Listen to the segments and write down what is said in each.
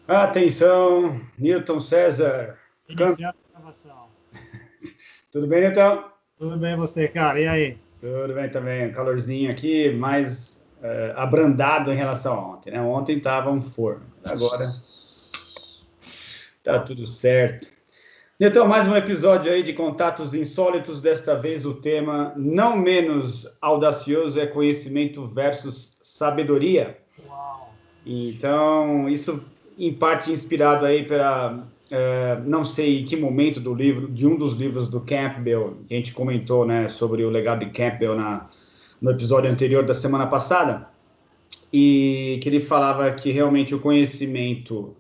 Atenção, Newton César. Iniciar a gravação. Tudo bem, Newton? Tudo bem você, cara? E aí? Tudo bem também. Calorzinho aqui, mais abrandado em relação a ontem, né? Ontem estava um forno, agora tá tudo certo. Newton, mais um episódio aí de Contatos Insólitos. Desta vez o tema não menos audacioso é conhecimento versus sabedoria. Uau! Então, isso em parte inspirado aí pela, não sei em que momento do livro, de um dos livros do Campbell, que a gente comentou, né, sobre o legado de Campbell no episódio anterior da semana passada, e que ele falava que realmente o conhecimento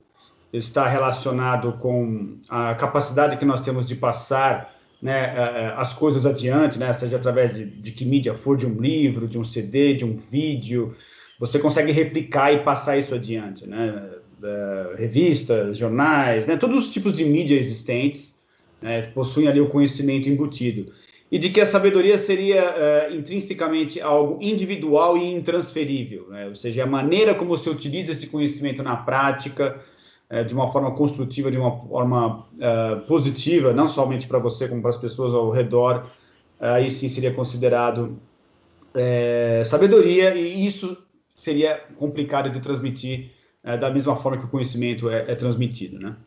está relacionado com a capacidade que nós temos de passar, né, as coisas adiante, né, seja através de que mídia for, de um livro, de um CD, de um vídeo, você consegue replicar e passar isso adiante, né, revistas, jornais, né, todos os tipos de mídia existentes, né, possuem ali o conhecimento embutido. E de que a sabedoria seria intrinsecamente algo individual e intransferível, né? Ou seja, a maneira como você utiliza esse conhecimento na prática, de uma forma construtiva, de uma forma positiva, não somente para você, como para as pessoas ao redor, aí sim seria considerado sabedoria, e isso seria complicado de transmitir da mesma forma que o conhecimento é transmitido, né?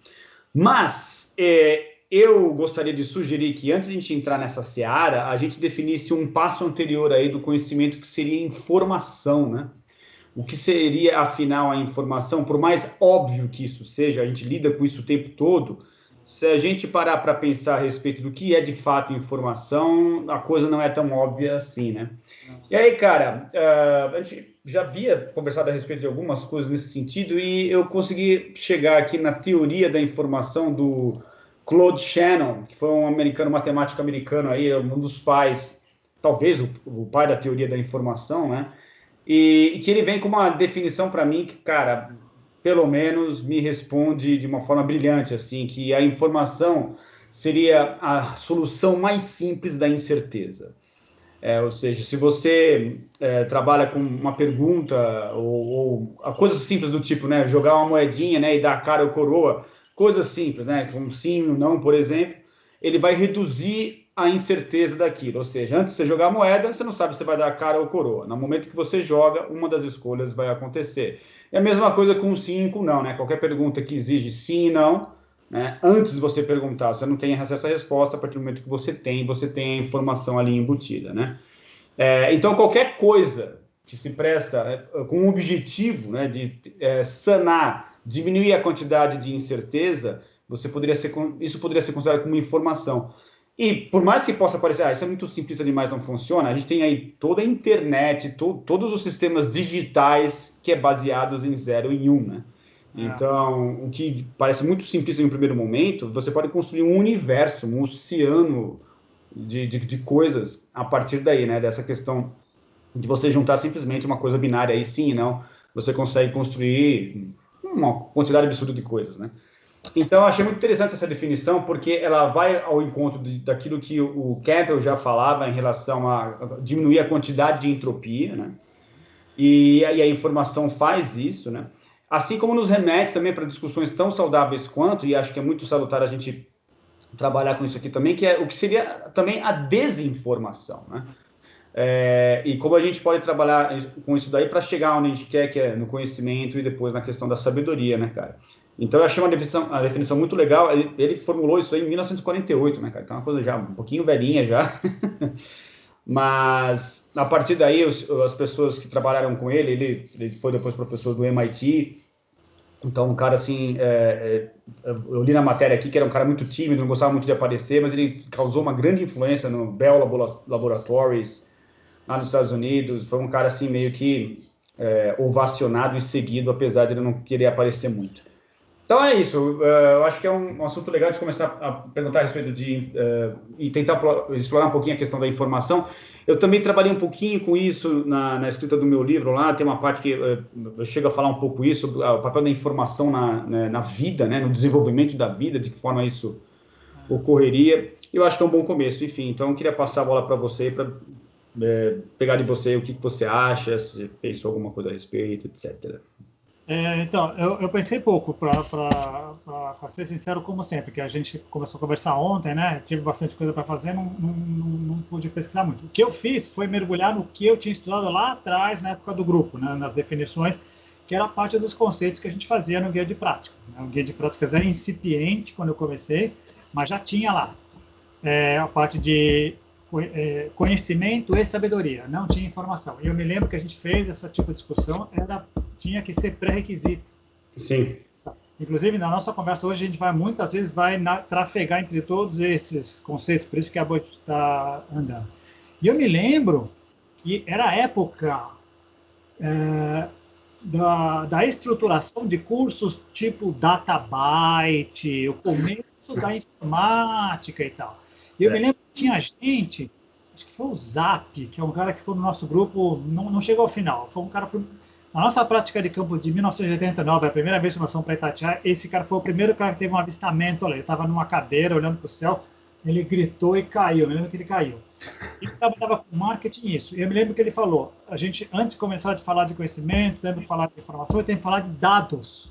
Mas eu gostaria de sugerir que antes de a gente entrar nessa seara, a gente definisse um passo anterior aí do conhecimento que seria informação, né? O que seria, afinal, a informação, por mais óbvio que isso seja, a gente lida com isso o tempo todo, se a gente parar para pensar a respeito do que é de fato informação, a coisa não é tão óbvia assim, né? E aí, cara, a gente já havia conversado a respeito de algumas coisas nesse sentido e eu consegui chegar aqui na teoria da informação do Claude Shannon, que foi um americano, matemático americano aí, um dos pais, talvez o pai da teoria da informação, né? E que ele vem com uma definição para mim que, cara, pelo menos me responde de uma forma brilhante, assim, que a informação seria a solução mais simples da incerteza. Ou seja, se você trabalha com uma pergunta ou coisas simples do tipo, né, jogar uma moedinha, né, e dar cara ou coroa, coisas simples, né, como sim ou não, por exemplo, ele vai reduzir a incerteza daquilo. Ou seja, antes de você jogar a moeda, você não sabe se vai dar cara ou coroa. No momento que você joga, uma das escolhas vai acontecer. É a mesma coisa com sim e com não, né? Qualquer pergunta que exige sim e não, né? Antes de você perguntar, você não tem acesso à resposta, a partir do momento que você tem a informação ali embutida, né? Então, qualquer coisa que se presta com o objetivo, né, de sanar, diminuir a quantidade de incerteza, isso poderia ser considerado como informação. E por mais que possa parecer, isso é muito simplista demais, não funciona, a gente tem aí toda a internet, todos os sistemas digitais que é baseados em zero e um, né? É, Então, o que parece muito simplista em um primeiro momento, você pode construir um universo, um oceano de coisas a partir daí, né? Dessa questão de você juntar simplesmente uma coisa binária aí sim e não, você consegue construir uma quantidade absurda de coisas, né? Então, eu achei muito interessante essa definição, porque ela vai ao encontro daquilo que o Campbell já falava em relação a diminuir a quantidade de entropia, né? E a informação faz isso, né? Assim como nos remete também para discussões tão saudáveis quanto, e acho que é muito salutar a gente trabalhar com isso aqui também, que é o que seria também a desinformação, né? E como a gente pode trabalhar com isso daí para chegar onde a gente quer, que é no conhecimento e depois na questão da sabedoria, né, cara? Então eu achei uma definição muito legal. Ele formulou isso aí em 1948, né, cara? Então é uma coisa já um pouquinho velhinha já. Mas a partir daí, as pessoas que trabalharam com ele foi depois professor do MIT. Então, um cara assim, eu li na matéria aqui que era um cara muito tímido, não gostava muito de aparecer, mas ele causou uma grande influência no Bell Laboratories, lá nos Estados Unidos. Foi um cara assim meio que ovacionado e seguido, apesar de ele não querer aparecer muito. Então é isso. Eu acho que é um assunto legal de começar a perguntar a respeito e tentar explorar um pouquinho a questão da informação. Eu também trabalhei um pouquinho com isso na escrita do meu livro lá. Tem uma parte que eu chego a falar um pouco isso, o papel da informação na vida, né, no desenvolvimento da vida, de que forma isso ocorreria. Eu acho que é um bom começo. Enfim, então eu queria passar a bola para você, para pegar de você o que você acha, se pensou alguma coisa a respeito, etc. Então, eu pensei pouco, para ser sincero, como sempre, que a gente começou a conversar ontem, né? Tive bastante coisa para fazer, não pude pesquisar muito. O que eu fiz foi mergulhar no que eu tinha estudado lá atrás, na época do grupo, né? Nas definições, que era parte dos conceitos que a gente fazia no guia de prática, né? O guia de práticas era incipiente quando eu comecei, mas já tinha lá a parte de conhecimento e sabedoria, não tinha informação. E eu me lembro que a gente fez essa tipo de discussão, tinha que ser pré-requisito. Sim. Inclusive, na nossa conversa hoje, a gente vai muitas vezes trafegar entre todos esses conceitos, por isso que a Boit está andando. E eu me lembro que era a época da estruturação de cursos tipo Databyte, o começo da informática e tal. E eu me lembro que tinha gente, acho que foi o Zap, que é um cara que foi no nosso grupo, não chegou ao final, foi um cara... Na nossa prática de campo de 1989, a primeira vez que nós fomos para Itatiaia, esse cara foi o primeiro cara que teve um avistamento, olha, ele estava numa cadeira olhando para o céu, ele gritou e caiu, eu me lembro que ele caiu. Ele estava com marketing isso. E eu me lembro que ele falou, a gente, antes de começar a falar de conhecimento, temos que falar de informação, tem que falar de dados.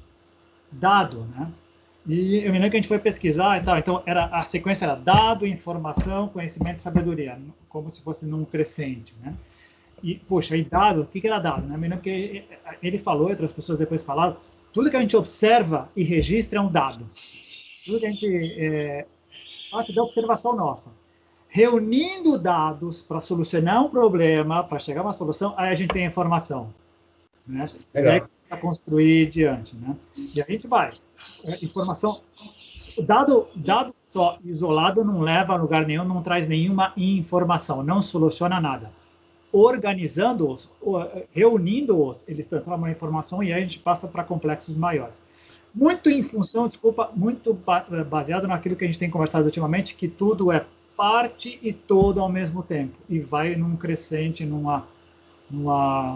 Dado, né? E eu me lembro que a gente foi pesquisar e tal. Então, a sequência era dado, informação, conhecimento e sabedoria, como se fosse num crescente, né? E, poxa, aí dado, o que era dado? Né? Eu me lembro que ele falou, e outras pessoas depois falaram, tudo que a gente observa e registra é um dado. Tudo que a gente... parte da observação nossa. Reunindo dados para solucionar um problema, para chegar a uma solução, aí a gente tem a informação. Né? E aí começa a construir diante. Né? E a gente vai. Informação... Dado só isolado não leva a lugar nenhum, não traz nenhuma informação, não soluciona nada. Organizando-os, reunindo-os, eles transformam a informação e aí a gente passa para complexos maiores. Muito em função, muito baseado naquilo que a gente tem conversado ultimamente, que tudo é parte e todo ao mesmo tempo, e vai num crescente, num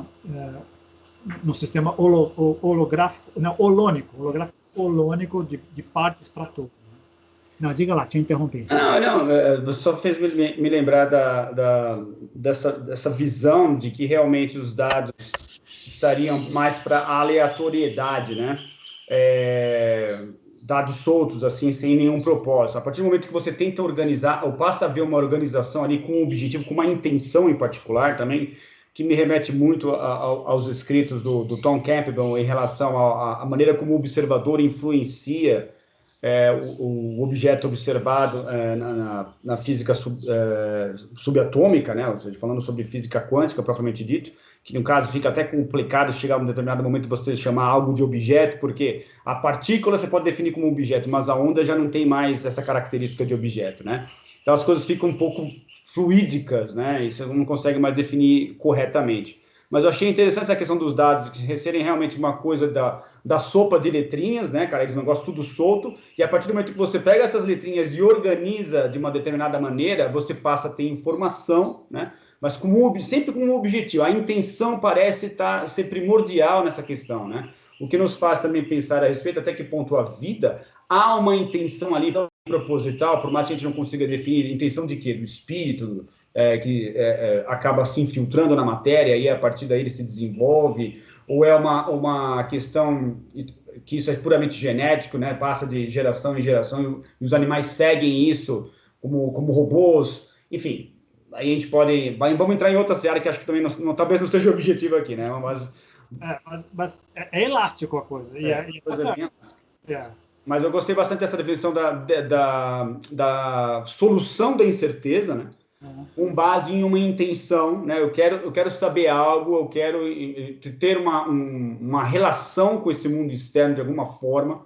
sistema holográfico, não, holônico de partes para todo. Não, diga lá, te interrompi. Não, você só fez me lembrar dessa visão de que realmente os dados estariam mais para aleatoriedade, né? Dados soltos, assim, sem nenhum propósito. A partir do momento que você tenta organizar, ou passa a ver uma organização ali com um objetivo, com uma intenção em particular também, que me remete muito aos escritos do Tom Campbell em relação à maneira como o observador influencia o objeto observado na física subatômica, né? Ou seja, falando sobre física quântica propriamente dito, que no caso fica até complicado chegar a um determinado momento você chamar algo de objeto, porque a partícula você pode definir como objeto, mas a onda já não tem mais essa característica de objeto, né? Então as coisas ficam um pouco fluídicas, né? E você não consegue mais definir corretamente. Mas eu achei interessante essa questão dos dados serem realmente uma coisa da sopa de letrinhas, né, cara? Eles não gostam tudo solto. E a partir do momento que você pega essas letrinhas e organiza de uma determinada maneira, você passa a ter informação, né? Mas sempre com um objetivo. A intenção parece ser primordial nessa questão, né? O que nos faz também pensar a respeito até que ponto a vida há uma intenção ali proposital, por mais que a gente não consiga definir intenção de quê? Do espírito, que acaba se infiltrando na matéria e a partir daí ele se desenvolve, ou é uma questão que isso é puramente genético, né? Passa de geração em geração e os animais seguem isso como robôs, enfim. Aí a gente pode... Vamos entrar em outra seara que acho que também talvez não seja o objetivo aqui, né? Mas é elástico a coisa. Coisa bem elástica. Mas eu gostei bastante dessa definição da solução da incerteza, né? Com base em uma intenção, né? Eu quero saber algo, eu quero ter uma relação com esse mundo externo de alguma forma,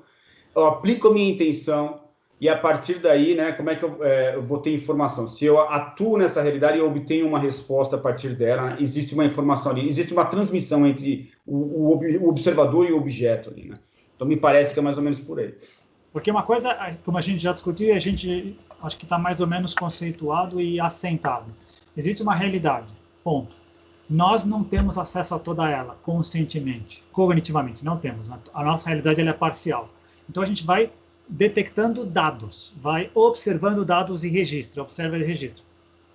eu aplico a minha intenção e a partir daí, né, como é que eu vou ter informação? Se eu atuo nessa realidade e eu obtenho uma resposta a partir dela, existe uma informação ali, existe uma transmissão entre o observador e o objeto ali, né? Então, me parece que é mais ou menos por aí. Porque uma coisa, como a gente já discutiu, a gente acho que está mais ou menos conceituado e assentado. Existe uma realidade, ponto. Nós não temos acesso a toda ela conscientemente, cognitivamente, não temos. A nossa realidade ela é parcial. Então, a gente vai detectando dados, vai observando dados e registra, observa e registra.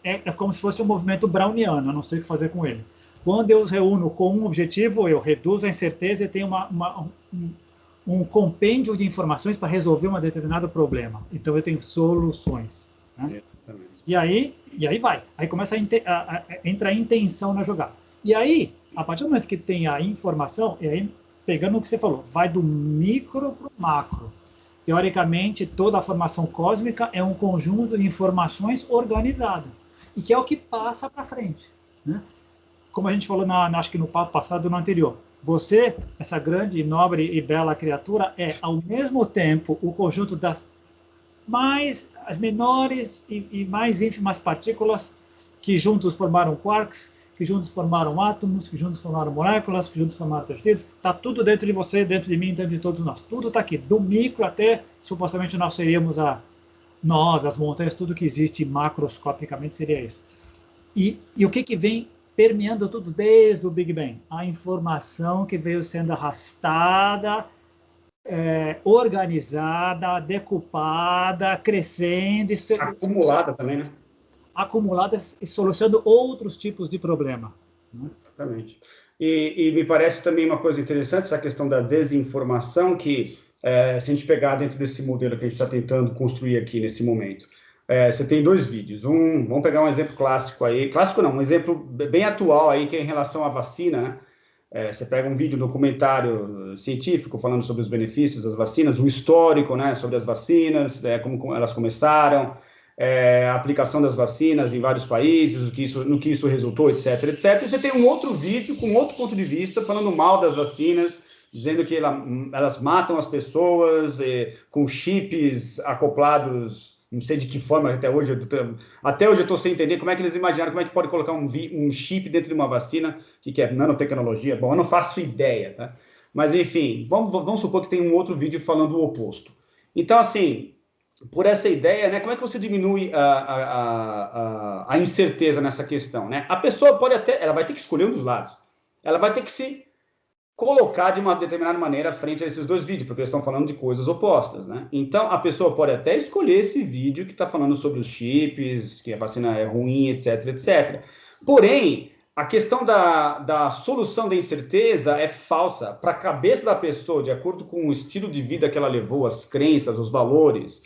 É como se fosse um movimento browniano, eu não sei o que fazer com ele. Quando eu os reúno com um objetivo, eu reduzo a incerteza e tenho um compêndio de informações para resolver um determinado problema. Então, eu tenho soluções. Né? E aí vai. Aí começa a entrar a intenção na jogada. E aí, a partir do momento que tem a informação, e aí, pegando o que você falou, vai do micro para o macro. Teoricamente, toda a formação cósmica é um conjunto de informações organizado. E que é o que passa para frente. Né? Como a gente falou, acho que no papo passado, no anterior. Você, essa grande, nobre e bela criatura, é, ao mesmo tempo, o conjunto das as menores e mais ínfimas partículas que juntos formaram quarks, que juntos formaram átomos, que juntos formaram moléculas, que juntos formaram tecidos. Está tudo dentro de você, dentro de mim, dentro de todos nós. Tudo está aqui, do micro até, supostamente, nós seríamos as montanhas, tudo que existe macroscopicamente seria isso. E o que vem permeando tudo desde o Big Bang? A informação que veio sendo arrastada, organizada, decupada, crescendo. Acumulada também, né? Acumulada e solucionando outros tipos de problema. Né? Exatamente. E me parece também uma coisa interessante, essa questão da desinformação, que se a gente pegar dentro desse modelo que a gente está tentando construir aqui nesse momento, você tem dois vídeos. Vamos pegar um exemplo clássico aí, clássico não, um exemplo bem atual aí, que é em relação à vacina, né? Você pega um vídeo, um documentário científico falando sobre os benefícios das vacinas, o histórico, né, sobre as vacinas, como elas começaram, a aplicação das vacinas em vários países, no que isso resultou, etc, etc. E você tem um outro vídeo com outro ponto de vista falando mal das vacinas, dizendo que elas matam as pessoas com chips acoplados, não sei de que forma, até hoje eu estou sem entender como é que eles imaginaram, como é que pode colocar um chip dentro de uma vacina, que é nanotecnologia. Bom, eu não faço ideia, tá? Mas, enfim, vamos supor que tem um outro vídeo falando o oposto. Então, assim, por essa ideia, né, como é que você diminui a incerteza nessa questão, né? A pessoa ela vai ter que escolher um dos lados. Ela vai ter que se colocar de uma determinada maneira frente a esses dois vídeos, porque eles estão falando de coisas opostas, né? Então, a pessoa pode até escolher esse vídeo que está falando sobre os chips, que a vacina é ruim, etc, etc. Porém, a questão da solução da incerteza é falsa. Para a cabeça da pessoa, de acordo com o estilo de vida que ela levou, as crenças, os valores,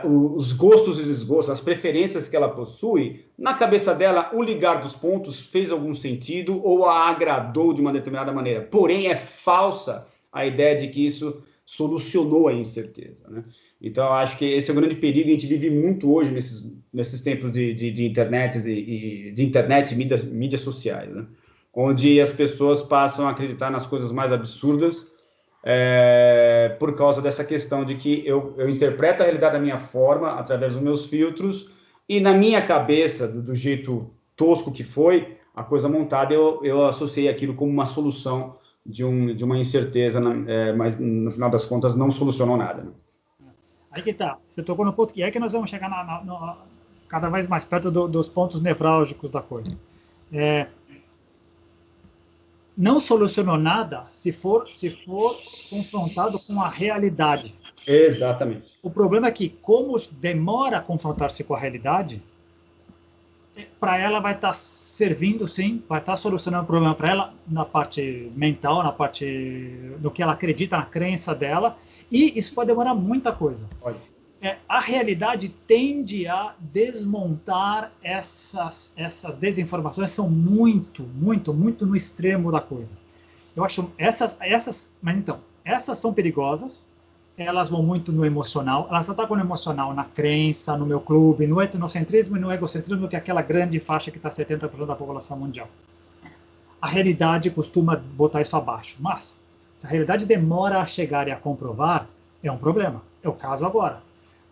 os gostos e desgostos, as preferências que ela possui, na cabeça dela, o ligar dos pontos fez algum sentido ou a agradou de uma determinada maneira. Porém, é falsa a ideia de que isso solucionou a incerteza, né? Então, eu acho que esse é o grande perigo. A gente vive muito hoje nesses tempos de internet e mídias sociais, né? Onde as pessoas passam a acreditar nas coisas mais absurdas, por causa dessa questão de que eu interpreto a realidade da minha forma, através dos meus filtros, e na minha cabeça, do jeito tosco que foi, a coisa montada, eu associei aquilo como uma solução de uma incerteza, mas no final das contas não solucionou nada. Né? Aí que tá, você tocou no ponto que nós vamos chegar cada vez mais perto dos pontos nevrálgicos da coisa. Não solucionou nada se for confrontado com a realidade. Exatamente. O problema é que, como demora a confrontar-se com a realidade, para ela vai estar servindo, sim, vai estar solucionando o problema para ela na parte mental, na parte do que ela acredita, na crença dela, e isso pode demorar muita coisa. Pode. A realidade tende a desmontar essas desinformações, são muito no extremo da coisa. Eu acho mas então, essas são perigosas, elas vão muito no emocional, elas atacam no emocional, na crença, no meu clube, no etnocentrismo e no egocentrismo, que é aquela grande faixa que está 70% da população mundial. A realidade costuma botar isso abaixo, mas se a realidade demora a chegar e a comprovar, é um problema. É o caso agora.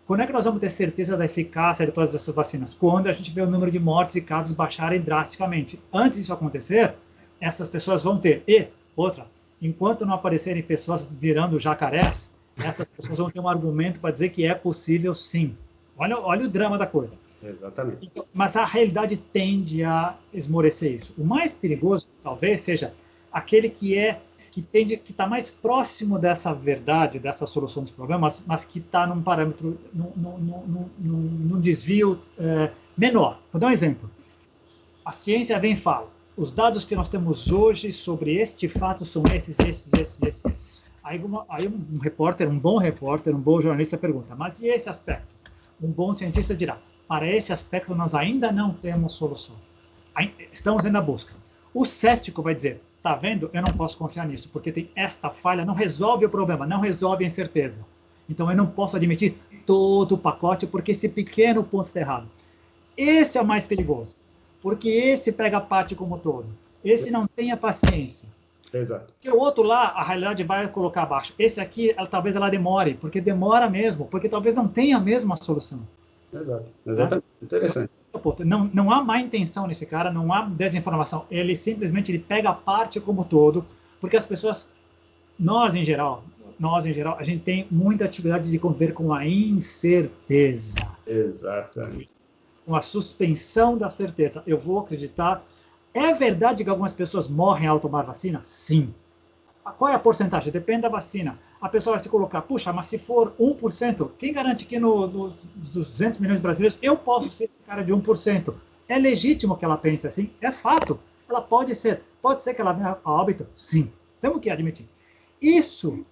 Quando é que nós vamos ter certeza da eficácia de todas essas vacinas? Quando a gente vê o número de mortes e casos baixarem drasticamente. Antes disso acontecer, essas pessoas vão ter. E, outra, enquanto não aparecerem pessoas virando jacarés, essas pessoas vão ter um argumento para dizer que é possível sim. Olha o drama da coisa. Exatamente. Então, mas a realidade tende a esmorecer isso. O mais perigoso, talvez, seja aquele que está mais próximo dessa verdade, dessa solução dos problemas, mas que está num parâmetro, num desvio menor. Vou dar um exemplo. A ciência vem e fala, os dados que nós temos hoje sobre este fato são esses. Aí um repórter, um bom jornalista pergunta, mas e esse aspecto? Um bom cientista dirá, para esse aspecto nós ainda não temos solução. Estamos ainda na busca. O cético vai dizer, tá vendo? Eu não posso confiar nisso, porque tem esta falha, não resolve o problema, não resolve a incerteza. Então eu não posso admitir todo o pacote, porque esse pequeno ponto está errado. Esse é o mais perigoso, porque esse pega a parte como todo. Esse não tem a paciência. Exato. Porque o outro lá, a realidade vai colocar abaixo. Esse aqui, talvez ela demore, porque demora mesmo, porque talvez não tenha a mesma solução. Exato. Exatamente. Tá? Interessante. Não há má intenção nesse cara, não há desinformação. Ele simplesmente pega a parte como todo, porque as pessoas, nós em geral, a gente tem muita atividade de conviver com a incerteza. Exatamente. Com a suspensão da certeza. Eu vou acreditar. É verdade que algumas pessoas morrem ao tomar vacina? Sim. Qual é a porcentagem? Depende da vacina. A pessoa vai se colocar, puxa, mas se for 1%, quem garante que dos 200 milhões de brasileiros eu posso ser esse cara de 1%? É legítimo que ela pense assim? É fato. Ela pode ser. Pode ser que ela venha a óbito? Sim. Temos que admitir. Isso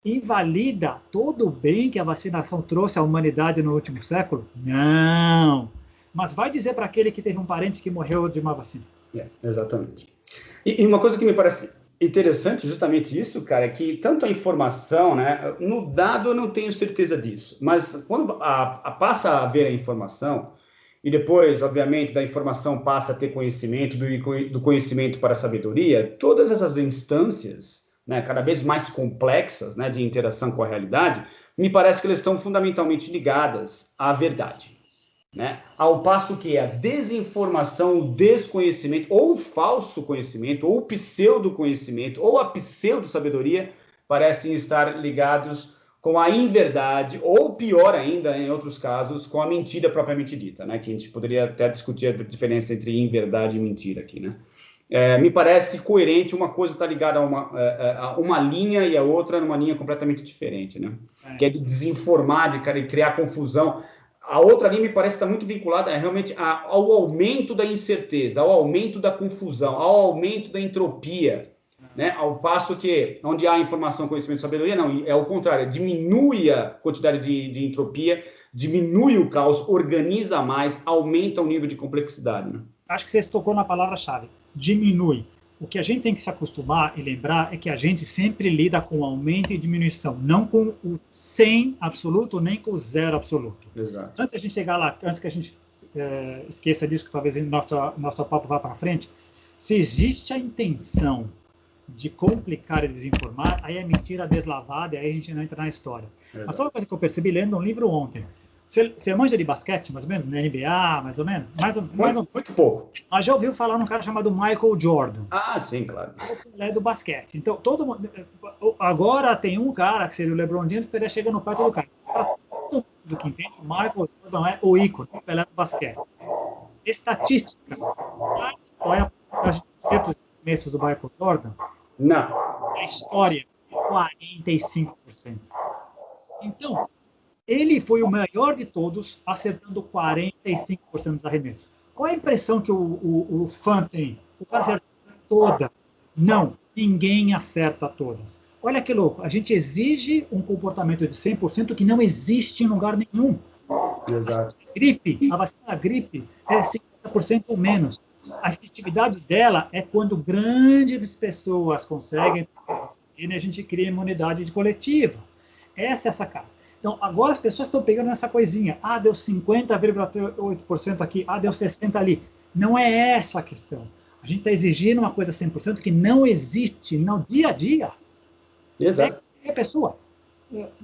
invalida todo o bem que a vacinação trouxe à humanidade no último século? Não. Mas vai dizer para aquele que teve um parente que morreu de uma vacina. Exatamente. E uma coisa que me parece interessante, justamente isso, cara, é que tanto a informação, né, no dado eu não tenho certeza disso, mas quando passa a haver a informação, e depois, obviamente, da informação passa a ter conhecimento, do conhecimento para a sabedoria, todas essas instâncias, né, cada vez mais complexas, né, de interação com a realidade, me parece que elas estão fundamentalmente ligadas à verdade. Né? Ao passo que a desinformação, o desconhecimento, ou o falso conhecimento, ou o pseudo-conhecimento, ou a pseudo-sabedoria, parecem estar ligados com a inverdade, ou pior ainda, em outros casos, com a mentira propriamente dita, né? Que a gente poderia até discutir a diferença entre inverdade e mentira aqui, né? Me parece coerente, uma coisa está ligada a uma linha e a outra numa linha completamente diferente, né? Que é de desinformar, de criar confusão. A outra linha me parece estar muito vinculada realmente ao aumento da incerteza, ao aumento da confusão, ao aumento da entropia, né? Ao passo que, onde há informação, conhecimento, sabedoria, não, é o contrário, diminui a quantidade de entropia, diminui o caos, organiza mais, aumenta o nível de complexidade, né? Acho que você tocou na palavra-chave, diminui. O que a gente tem que se acostumar e lembrar é que a gente sempre lida com aumento e diminuição, não com o 100 absoluto, nem com o 0 absoluto. Exato. Antes de a gente chegar lá, antes que a gente esqueça disso, que talvez nosso papo vá para frente, se existe a intenção de complicar e desinformar, aí é mentira deslavada, e aí a gente não entra na história. Exato. Mas só uma coisa que eu percebi lendo um livro ontem. Você manja de basquete, mais ou menos? Na NBA, mais ou menos? Muito pouco. Mas já ouviu falar num cara chamado Michael Jordan. Ah, sim, claro. Ele é do basquete. Então, todo mundo... Agora tem um cara, que seria o LeBron James, que estaria chegando perto do cara. Todo mundo que entende, o Michael Jordan é o ícone, o Pelé do basquete. Estatística. Qual é a porcentagem de acertos e arremessos do Michael Jordan? Não. A história, 45%. Então... ele foi o maior de todos, acertando 45% dos arremessos. Qual é a impressão que o fã tem? O cara acerta todas. Não, ninguém acerta todas. Olha que louco, a gente exige um comportamento de 100% que não existe em lugar nenhum. Exato. A vacina da gripe é 50% ou menos. A efetividade dela é quando grandes pessoas conseguem e a gente cria imunidade coletiva. Essa é a sacada. Então, agora as pessoas estão pegando essa coisinha. Ah, deu 50,8% aqui. Ah, deu 60% ali. Não é essa a questão. A gente está exigindo uma coisa 100% que não existe no dia a dia. Exato. É pessoa.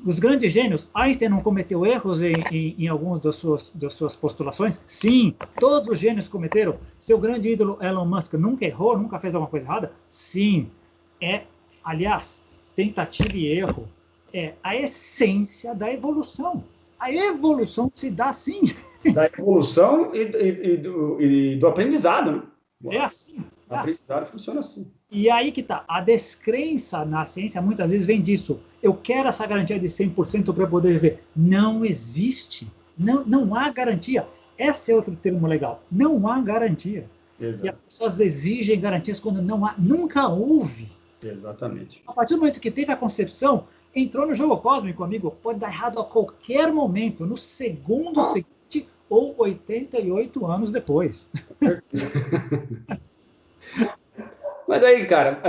Os grandes gênios, Einstein não cometeu erros em algumas das suas postulações? Sim, todos os gênios cometeram. Seu grande ídolo, Elon Musk, nunca errou, nunca fez alguma coisa errada? Sim. Aliás, tentativa e erro é a essência da evolução. A evolução se dá assim. Da evolução e do aprendizado, né? É assim. O aprendizado funciona assim. E aí que tá. A descrença na ciência muitas vezes vem disso. Eu quero essa garantia de 100% para poder viver. Não existe. Não há garantia. Esse é outro termo legal. Não há garantias. E as pessoas exigem garantias quando nunca houve. Exatamente. A partir do momento que teve a concepção, entrou no jogo cósmico, amigo, pode dar errado a qualquer momento, no segundo seguinte ou 88 anos depois. Mas aí, cara,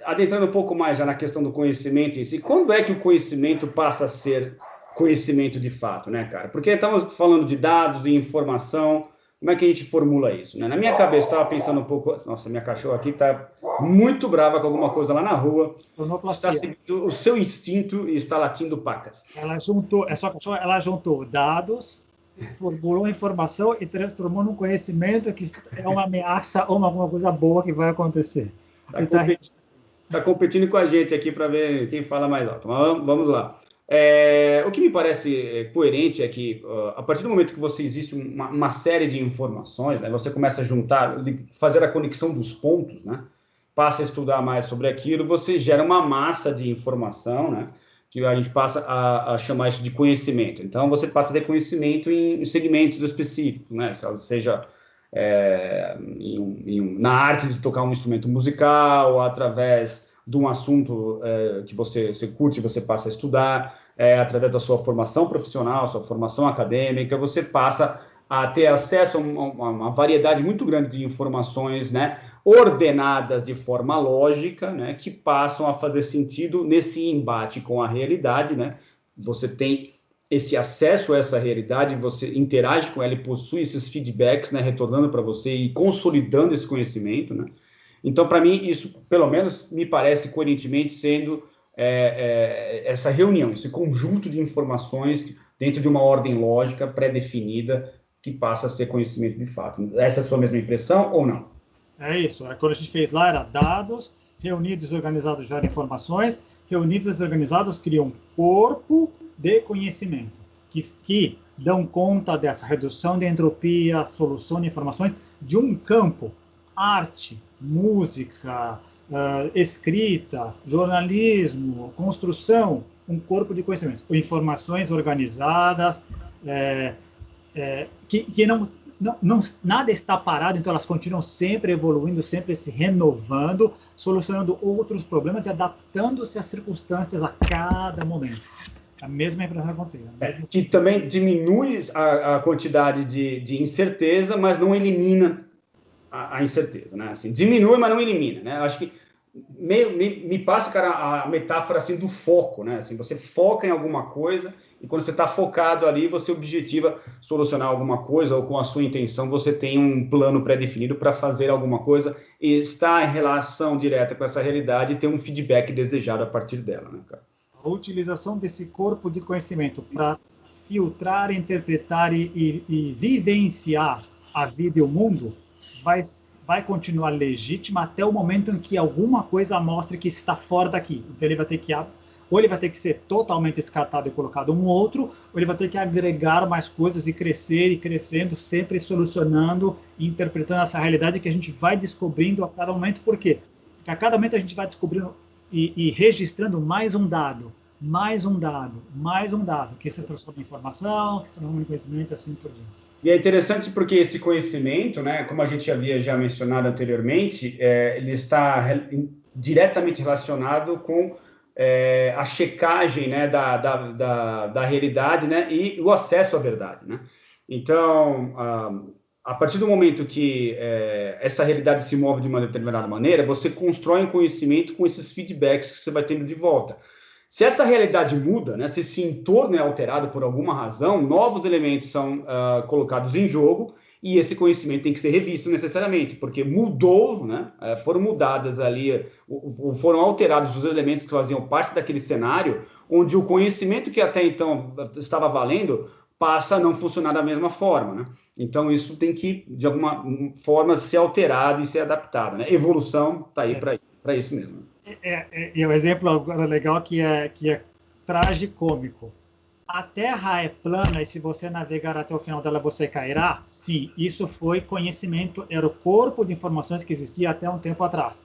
adentrando um pouco mais já na questão do conhecimento em si, quando é que o conhecimento passa a ser conhecimento de fato, né, cara? Porque estamos falando de dados, de informação, como é que a gente formula isso, né? Na minha cabeça, estava pensando um pouco... Nossa, minha cachorra aqui está muito brava com alguma coisa lá na rua. Está seguindo o seu instinto e está latindo pacas. Ela juntou, é só cachorra, ela juntou dados, formulou informação e transformou num conhecimento que é uma ameaça ou alguma coisa boa que vai acontecer. Está competindo com a gente aqui para ver quem fala mais alto. Mas vamos lá. O que me parece coerente é que, a partir do momento que você existe uma série de informações, né, você começa a juntar, fazer a conexão dos pontos, né, passa a estudar mais sobre aquilo, você gera uma massa de informação, né, que a gente passa a chamar isso de conhecimento. Então, você passa a ter conhecimento em segmentos específicos, né, seja na arte de tocar um instrumento musical, ou através de um assunto que você curte, você passa a estudar, através da sua formação profissional, sua formação acadêmica, você passa a ter acesso a uma variedade muito grande de informações, né, ordenadas de forma lógica, né, que passam a fazer sentido nesse embate com a realidade, né? Você tem esse acesso a essa realidade, você interage com ela e possui esses feedbacks, né, retornando para você e consolidando esse conhecimento, né? Então, para mim, isso, pelo menos, me parece coerentemente sendo essa reunião, esse conjunto de informações dentro de uma ordem lógica pré-definida que passa a ser conhecimento de fato. Essa é a sua mesma impressão ou não? É isso. Quando a gente fez lá, era dados, reunidos e organizados geram informações, reunidos e desorganizados criam corpo de conhecimento, que dão conta dessa redução de entropia, solução de informações de um campo, arte, música, escrita, jornalismo, construção, um corpo de conhecimentos, informações organizadas, que não, nada está parado, então elas continuam sempre evoluindo, sempre se renovando, solucionando outros problemas e adaptando-se às circunstâncias a cada momento. A mesma impressão que eu tenho. Que também diminui a quantidade de incerteza, mas não elimina a incerteza, né? Assim, diminui, mas não elimina, né? Acho que me passa, cara, a metáfora assim do foco, né? Assim, você foca em alguma coisa e quando você está focado ali, você objetiva solucionar alguma coisa ou com a sua intenção você tem um plano pré-definido para fazer alguma coisa e está em relação direta com essa realidade e ter um feedback desejado a partir dela, né, cara? A utilização desse corpo de conhecimento para filtrar, interpretar e vivenciar a vida e o mundo vai continuar legítima até o momento em que alguma coisa mostre que está fora daqui. Então ele vai ter que ou ele vai ter que ser totalmente descartado e colocado um outro, ou ele vai ter que agregar mais coisas e crescer e crescendo, sempre solucionando e interpretando essa realidade que a gente vai descobrindo a cada momento. Por quê? Porque a cada momento a gente vai descobrindo e registrando mais um dado, que se transforma em informação, que se transforma em conhecimento, assim por diante. E é interessante porque esse conhecimento, né, como a gente havia já mencionado anteriormente, ele está diretamente relacionado com a checagem, né, da realidade, né, e o acesso à verdade, né? Então, a partir do momento que essa realidade se move de uma determinada maneira, você constrói um conhecimento com esses feedbacks que você vai tendo de volta. Se essa realidade muda, né, se esse entorno é alterado por alguma razão, novos elementos são colocados em jogo e esse conhecimento tem que ser revisto necessariamente, porque mudou, né, foram mudadas ali, foram alterados os elementos que faziam parte daquele cenário, onde o conhecimento que até então estava valendo passa a não funcionar da mesma forma, né? Então isso tem que, de alguma forma, ser alterado e ser adaptado, né? Evolução está aí para isso mesmo. E o exemplo agora legal que é tragicômico. A Terra é plana e se você navegar até o final dela você cairá? Sim, isso foi conhecimento, era o corpo de informações que existia até um tempo atrás.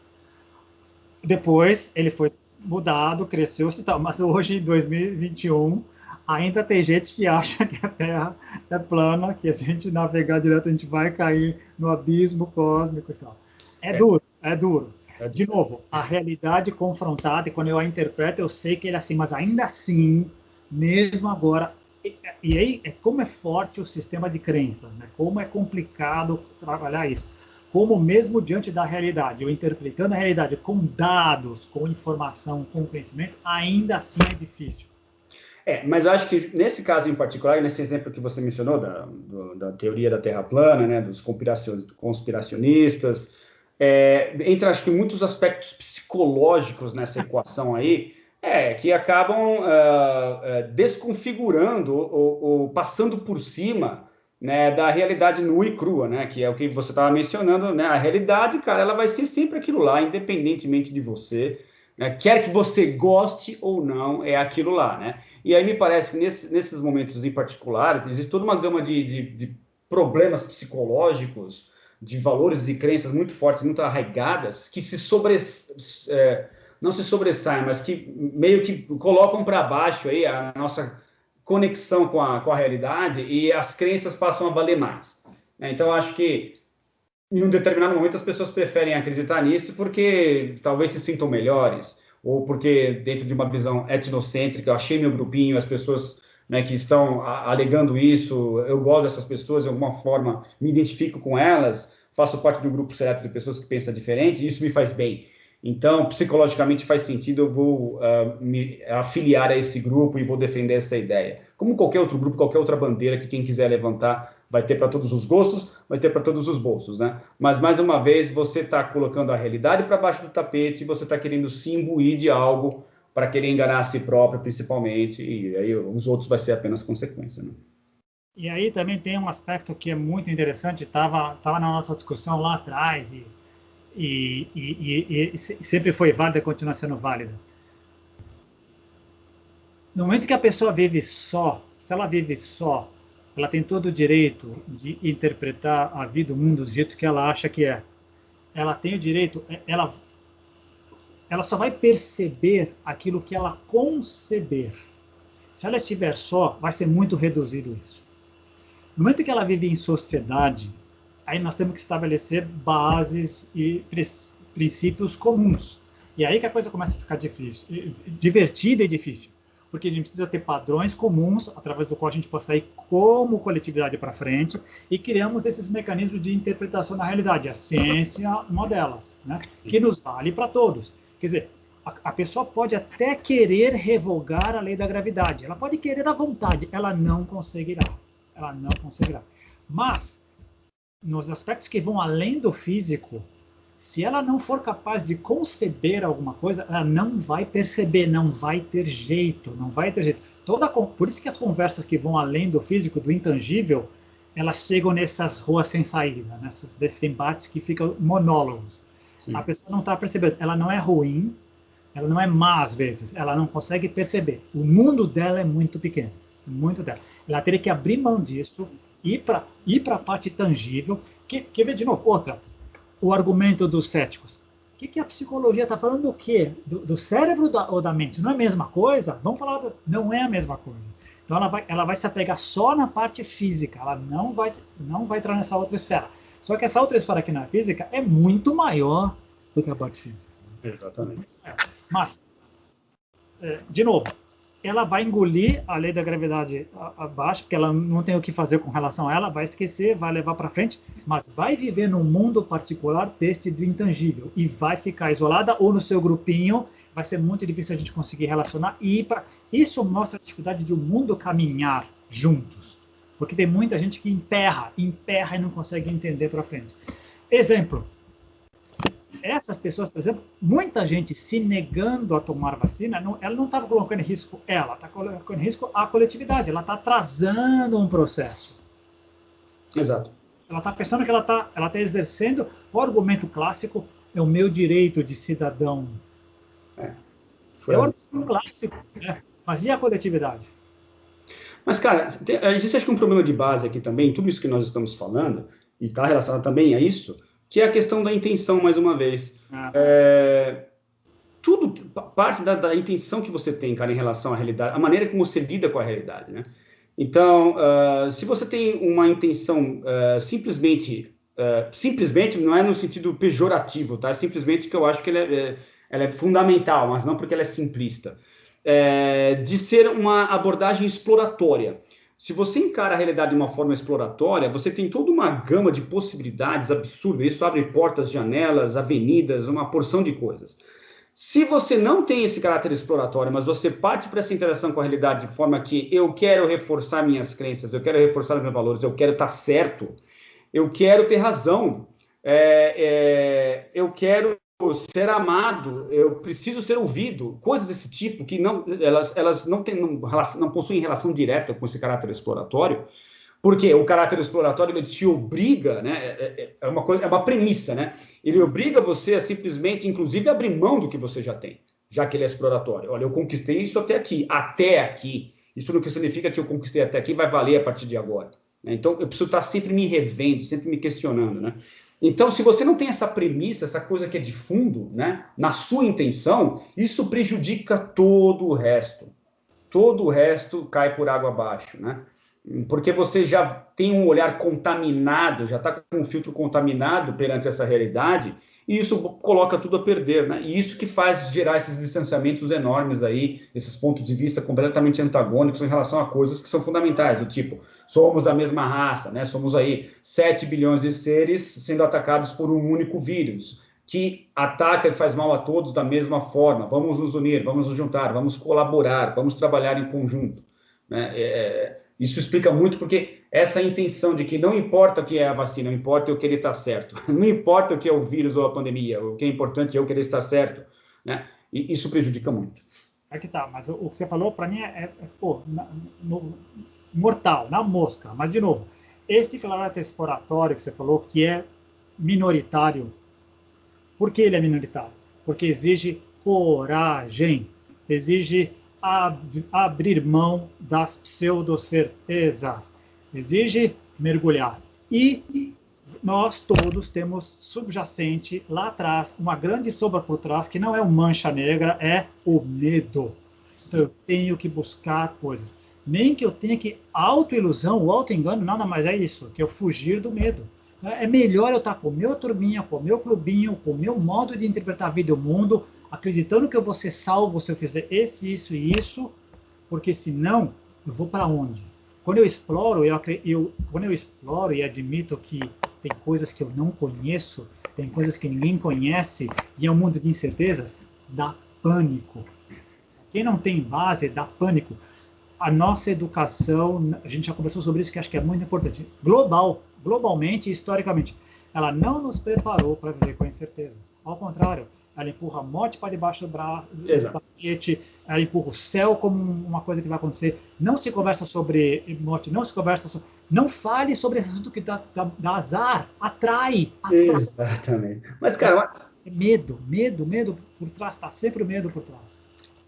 Depois ele foi mudado, cresceu, mas hoje em 2021 ainda tem gente que acha que a Terra é plana, que se a gente navegar direto a gente vai cair no abismo cósmico e tal. É duro, é duro. De novo, a realidade confrontada, e quando eu a interpreto, eu sei que ele é assim, mas ainda assim, mesmo agora, e aí é como é forte o sistema de crenças, né? Como é complicado trabalhar isso. Como mesmo diante da realidade, eu interpretando a realidade com dados, com informação, com conhecimento, ainda assim é difícil. Mas eu acho que nesse caso em particular, nesse exemplo que você mencionou, da teoria da Terra plana, né, dos conspiracionistas, entra, acho que, muitos aspectos psicológicos nessa equação aí, que acabam desconfigurando ou passando por cima, né, da realidade nua e crua, né, que é o que você estava mencionando, né, a realidade, cara, ela vai ser sempre aquilo lá, independentemente de você, né, quer que você goste ou não, é aquilo lá, né. E aí me parece que nesses momentos em particular, existe toda uma gama de problemas psicológicos, de valores e crenças muito fortes, muito arraigadas, que não se sobressaem, mas que meio que colocam para baixo aí a nossa conexão com a realidade, e as crenças passam a valer mais. Então, acho que em um determinado momento as pessoas preferem acreditar nisso porque talvez se sintam melhores, ou porque dentro de uma visão etnocêntrica, eu achei meu grupinho, as pessoas, né, que estão alegando isso, eu gosto dessas pessoas, de alguma forma me identifico com elas, faço parte de um grupo seleto de pessoas que pensam diferente, e isso me faz bem. Então, psicologicamente faz sentido, eu vou me afiliar a esse grupo e vou defender essa ideia. Como qualquer outro grupo, qualquer outra bandeira que quem quiser levantar vai ter para todos os gostos, vai ter para todos os bolsos, né? Mas, mais uma vez, você está colocando a realidade para baixo do tapete, você está querendo se imbuir de algo para querer enganar a si próprio, principalmente, e aí os outros vai ser apenas consequência, né? E aí também tem um aspecto que é muito interessante, estava na nossa discussão lá atrás, e sempre foi válida e continua sendo válida. No momento que a pessoa vive só, se ela vive só, ela tem todo o direito de interpretar a vida, o mundo, do jeito que ela acha que é. Ela tem o direito, ela só vai perceber aquilo que ela conceber. Se ela estiver só, vai ser muito reduzido isso. No momento que ela vive em sociedade, aí nós temos que estabelecer bases e princípios comuns. E aí que a coisa começa a ficar difícil, divertida e difícil. Porque a gente precisa ter padrões comuns, através do qual a gente possa ir como coletividade para frente, e criamos esses mecanismos de interpretação da realidade. A ciência, uma delas, né? Que nos vale para todos. Quer dizer, a pessoa pode até querer revogar a lei da gravidade, ela pode querer à vontade, ela não conseguirá. Ela não conseguirá. Mas, nos aspectos que vão além do físico, se ela não for capaz de conceber alguma coisa, ela não vai perceber, não vai ter jeito, não vai ter jeito. Por isso que as conversas que vão além do físico, do intangível, elas chegam nessas ruas sem saída, desses embates que ficam monólogos. Sim. A pessoa não está percebendo, ela não é ruim, ela não é má às vezes, ela não consegue perceber. O mundo dela é muito pequeno, muito dela. Ela teria que abrir mão disso, ir para a parte tangível. Quer ver de novo? Outra. O argumento dos céticos. O que a psicologia está falando do quê? Do cérebro ou da mente? Não é a mesma coisa? Vamos falar, não é a mesma coisa. Então ela vai se apegar só na parte física, ela não vai entrar nessa outra esfera. Só que essa outra esfera aqui na física é muito maior do que a parte física. Exatamente. Mas, de novo, ela vai engolir a lei da gravidade abaixo, porque ela não tem o que fazer com relação a ela, vai esquecer, vai levar para frente, mas vai viver num mundo particular deste do intangível e vai ficar isolada ou no seu grupinho, vai ser muito difícil a gente conseguir relacionar e ir para... Isso mostra a dificuldade de o mundo caminhar juntos, porque tem muita gente que emperra e não consegue entender para frente. Exemplo. Essas pessoas, por exemplo, muita gente se negando a tomar vacina, ela não está colocando em risco ela, está colocando em risco a coletividade, ela está atrasando um processo. Exato. Ela está pensando que ela está exercendo o argumento clássico, é o meu direito de cidadão. É o argumento clássico, né? Mas e a coletividade? Mas, cara, existe acho que um problema de base aqui também, tudo isso que nós estamos falando, e está relacionado também a isso, que é a questão da intenção, mais uma vez. tudo parte da intenção que você tem, cara, em relação à realidade, a maneira como você lida com a realidade, né? Então, se você tem uma intenção simplesmente não é no sentido pejorativo, tá? É simplesmente que eu acho que ela é fundamental, mas não porque ela é simplista. De ser uma abordagem exploratória. Se você encara a realidade de uma forma exploratória, você tem toda uma gama de possibilidades absurdas. Isso abre portas, janelas, avenidas, uma porção de coisas. Se você não tem esse caráter exploratório, mas você parte para essa interação com a realidade de forma que eu quero reforçar minhas crenças, eu quero reforçar meus valores, eu quero estar certo, eu quero ter razão, eu quero ser amado, eu preciso ser ouvido, coisas desse tipo que elas não possuem relação direta com esse caráter exploratório, porque o caráter exploratório ele te obriga, né? É uma premissa, né? Ele obriga você a simplesmente, inclusive, abrir mão do que você já tem, já que ele é exploratório. Olha, eu conquistei isso até aqui, até aqui. Isso não significa que eu conquistei até aqui vai valer a partir de agora. Né? Então, eu preciso estar sempre me revendo, sempre me questionando, né? Então, se você não tem essa premissa, essa coisa que é de fundo, né, na sua intenção, isso prejudica todo o resto. Todo o resto cai por água abaixo, né? Porque você já tem um olhar contaminado, já está com um filtro contaminado perante essa realidade, e isso coloca tudo a perder, né? E isso que faz gerar esses distanciamentos enormes aí, esses pontos de vista completamente antagônicos em relação a coisas que são fundamentais, do tipo, somos da mesma raça, né? Somos aí 7 bilhões de seres sendo atacados por um único vírus, que ataca e faz mal a todos da mesma forma. Vamos nos unir, vamos nos juntar, vamos colaborar, vamos trabalhar em conjunto, né? Isso explica muito porque essa intenção de que não importa o que é a vacina, não importa eu querer estar certo, não importa o que é o vírus ou a pandemia, o que é importante é eu querer estar certo, né? E isso prejudica muito. É que tá, mas o que você falou para mim pô, mortal, na mosca. Mas, de novo, esse caráter exploratório que você falou, que é minoritário, por que ele é minoritário? Porque exige coragem, exige abrir mão das pseudo-certezas, exige mergulhar. E nós todos temos subjacente lá atrás, uma grande sombra por trás, que não é uma mancha negra, é o medo. Então, eu tenho que buscar coisas. Nem que eu tenha que autoilusão, o autoengano, nada mais é isso, que eu fugir do medo. É melhor eu estar com o meu turminha, com o meu clubinho, com o meu modo de interpretar a vida e o mundo, acreditando que eu vou ser salvo se eu fizer isso e isso, porque senão eu vou para onde? Quando eu exploro, quando eu exploro e admito que tem coisas que eu não conheço, tem coisas que ninguém conhece, e é um mundo de incertezas, dá pânico. Quem não tem base, dá pânico. A nossa educação, a gente já conversou sobre isso, que acho que é muito importante, globalmente e historicamente, ela não nos preparou para viver com incerteza. Ao contrário, ela empurra a morte para debaixo do tapete, ela empurra o céu como uma coisa que vai acontecer. Não se conversa sobre morte, não fale sobre esse assunto que dá azar, atrai. Exatamente. Mas, cara... Medo por trás, está sempre o medo por trás.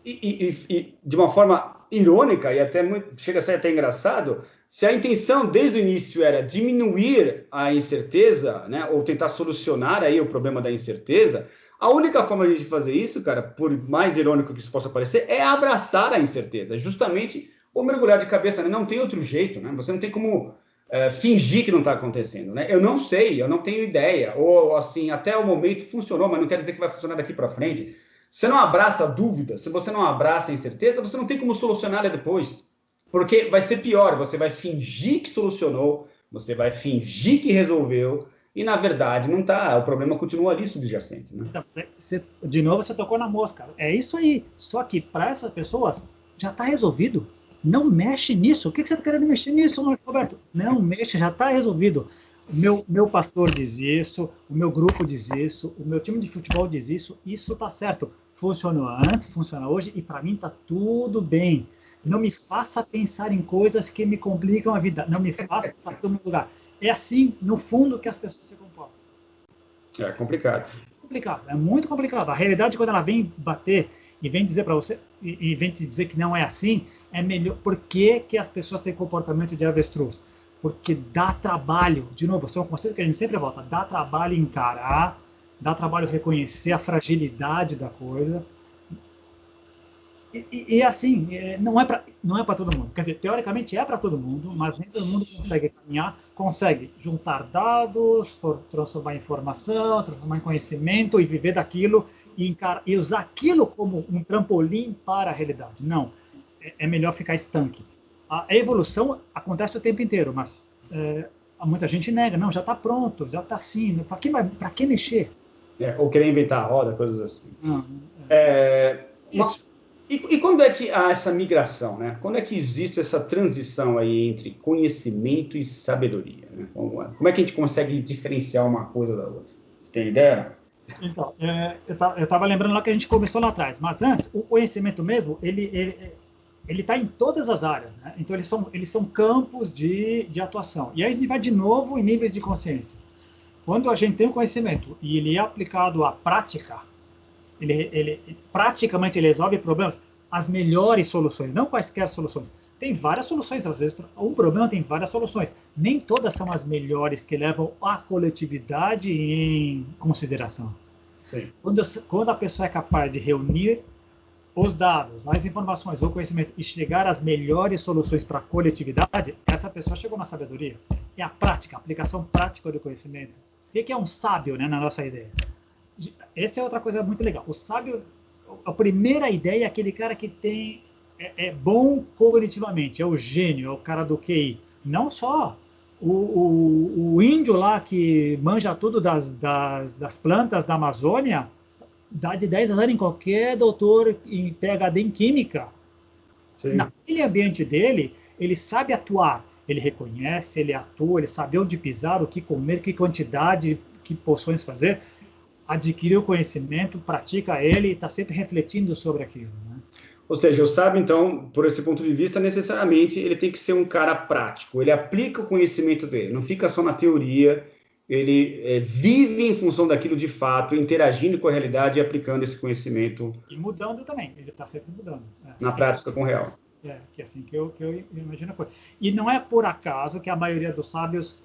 E de uma forma irônica, e até chega a ser até engraçado, se a intenção desde o início era diminuir a incerteza, né, ou tentar solucionar aí o problema da incerteza, a única forma de fazer isso, cara, por mais irônico que isso possa parecer, é abraçar a incerteza, justamente ou mergulhar de cabeça, né? Não tem outro jeito, né? Você não tem como fingir que não está acontecendo, né? Eu não sei, eu não tenho ideia, ou assim, até o momento funcionou, mas não quer dizer que vai funcionar daqui para frente. Você não abraça a dúvida, se você não abraça a incerteza, você não tem como solucionar depois. Porque vai ser pior, você vai fingir que solucionou, você vai fingir que resolveu, e na verdade não está, o problema continua ali subjacente. Né? Então, de novo você tocou na mosca, é isso aí, só que para essas pessoas já está resolvido. Não mexe nisso, o que você está querendo mexer nisso, Roberto? Não mexe, já está resolvido. Meu pastor diz isso, o meu grupo diz isso, o meu time de futebol diz isso está certo. Funcionou antes, funciona hoje e para mim está tudo bem. Não me faça pensar em coisas que me complicam a vida, não me faça sair do meu lugar. É assim, no fundo, que as pessoas se comportam. É complicado. É muito complicado. A realidade, quando ela vem bater e vem dizer para você, e vem te dizer que não é assim, é melhor. Por que as pessoas têm comportamento de avestruz? Porque dá trabalho, de novo, são conceitos que a gente sempre volta, dá trabalho encarar, dá trabalho reconhecer a fragilidade da coisa, Assim, não é para todo mundo. Quer dizer, teoricamente é para todo mundo, mas nem todo mundo consegue caminhar, consegue juntar dados, transformar em informação, transformar em conhecimento e viver daquilo e usar aquilo como um trampolim para a realidade. Não, é melhor ficar estanque. A evolução acontece o tempo inteiro, mas muita gente nega. Não, já está pronto, já está assim. Para que mexer? Ou querer inventar a roda, coisas assim. Isso. E quando é que há essa migração, né? Quando é que existe essa transição aí entre conhecimento e sabedoria, né? Como é que a gente consegue diferenciar uma coisa da outra? Você tem ideia? Então, eu estava lembrando lá que a gente começou lá atrás, mas antes, o conhecimento mesmo, ele está em todas as áreas, né? Então, eles são campos de atuação. E aí a gente vai de novo em níveis de consciência. Quando a gente tem o conhecimento e ele é aplicado à prática, ele praticamente resolve problemas, as melhores soluções, não quaisquer soluções. Tem várias soluções, às vezes um problema tem várias soluções. Nem todas são as melhores que levam a coletividade em consideração. Sim. Quando a pessoa é capaz de reunir os dados, as informações, o conhecimento e chegar às melhores soluções para a coletividade, essa pessoa chegou na sabedoria. É a prática, a aplicação prática do conhecimento. O que é um sábio, né, na nossa ideia? Essa é outra coisa muito legal. O sábio, a primeira ideia é aquele cara que é bom cognitivamente, é o gênio, é o cara do QI. Não só o índio lá que manja tudo das plantas da Amazônia, dá de 10 a 0 em qualquer doutor em PhD em química. Sim. Naquele ambiente dele, ele sabe atuar, ele reconhece, ele atua, ele sabe onde pisar, o que comer, que quantidade, que poções fazer, adquiriu conhecimento, pratica ele e está sempre refletindo sobre aquilo. Né? Ou seja, o sábio, então, por esse ponto de vista, necessariamente ele tem que ser um cara prático, ele aplica o conhecimento dele, não fica só na teoria, ele vive em função daquilo de fato, interagindo com a realidade e aplicando esse conhecimento. E mudando também, ele está sempre mudando. Na prática com o real. Que é assim que eu imagino a coisa. E não é por acaso que a maioria dos sábios,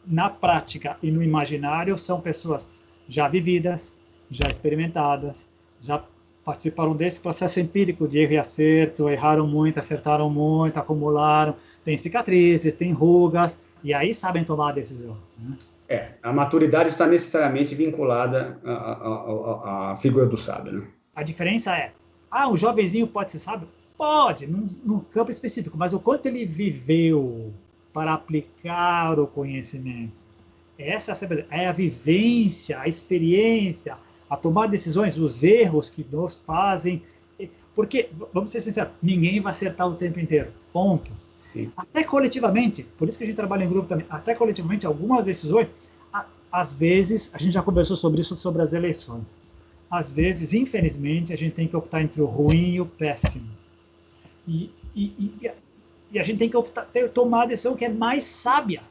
na prática e no imaginário, são pessoas já vividas, já experimentadas, já participaram desse processo empírico de erro e acerto, erraram muito, acertaram muito, acumularam, têm cicatrizes, têm rugas, e aí sabem tomar a decisão. Né? A maturidade está necessariamente vinculada à figura do sábio. Né? A diferença é, um jovenzinho pode ser sábio? Pode, num campo específico, mas o quanto ele viveu para aplicar o conhecimento. Essa é a vivência, a experiência, a tomar decisões, os erros que nos fazem. Porque, vamos ser sinceros, ninguém vai acertar o tempo inteiro. Ponto. Sim. Até coletivamente, por isso que a gente trabalha em grupo também, até coletivamente, algumas decisões, às vezes, a gente já conversou sobre isso, sobre as eleições. Às vezes, infelizmente, a gente tem que optar entre o ruim e o péssimo. E a gente tem que tomar a decisão que é mais sábia,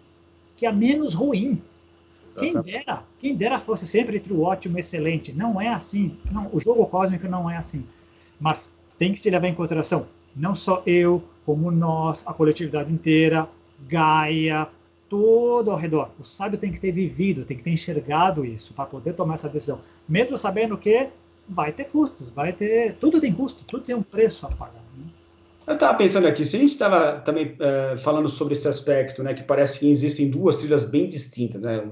que é menos ruim. Quem dera fosse sempre entre o ótimo e o excelente. Não é assim. Não, o jogo cósmico não é assim. Mas tem que se levar em consideração não só eu, como nós, a coletividade inteira, Gaia, todo ao redor. O sábio tem que ter vivido, tem que ter enxergado isso para poder tomar essa decisão. Mesmo sabendo que vai ter custos, tudo tem custo, tudo tem um preço a pagar. Né? Eu estava pensando aqui, se a gente estava também falando sobre esse aspecto, né, que parece que existem duas trilhas bem distintas, né,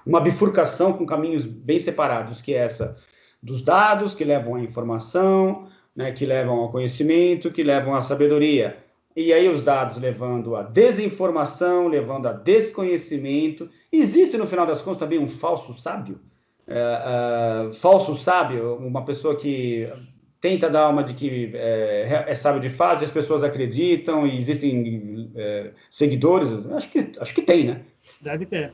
uma bifurcação com caminhos bem separados, que é essa dos dados, que levam à informação, né, que levam ao conhecimento, que levam à sabedoria. E aí os dados levando à desinformação, levando a desconhecimento. Existe, no final das contas, também um falso sábio? Falso sábio, uma pessoa que tenta dar uma de que é sábio de fato, e as pessoas acreditam e existem seguidores. Acho que tem, né? Deve ter.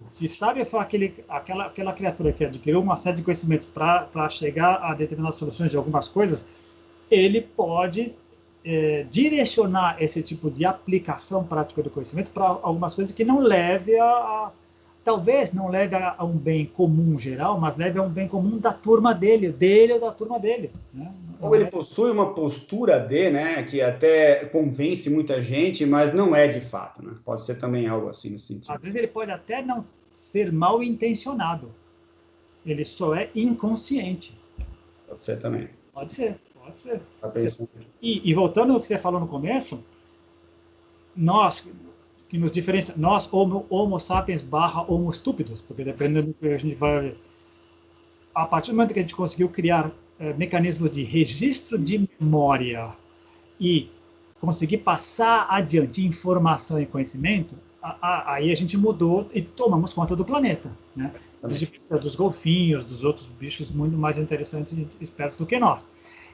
Se sábio for aquela criatura que adquiriu uma série de conhecimentos para chegar a determinadas soluções de algumas coisas, ele pode direcionar esse tipo de aplicação prática do conhecimento para algumas coisas que não leve talvez não leve a um bem comum geral, mas leve a um bem comum da turma dele ou da turma dele. Né? Ou ele possui uma postura né, que até convence muita gente, mas não é de fato. Né? Pode ser também algo assim nesse sentido. Às vezes ele pode até não ser mal intencionado. Ele só é inconsciente. Pode ser também. Pode ser. Pode ser. Tá pensando. E voltando ao que você falou no começo, nós, que nos diferencia, nós, homo sapiens barra homo estúpidos, porque dependendo do que a gente vai ver, a partir do momento que a gente conseguiu criar mecanismos de registro de memória e conseguir passar adiante informação e conhecimento, aí a gente mudou e tomamos conta do planeta, né? A gente precisa dos golfinhos, dos outros bichos muito mais interessantes e espertos do que nós.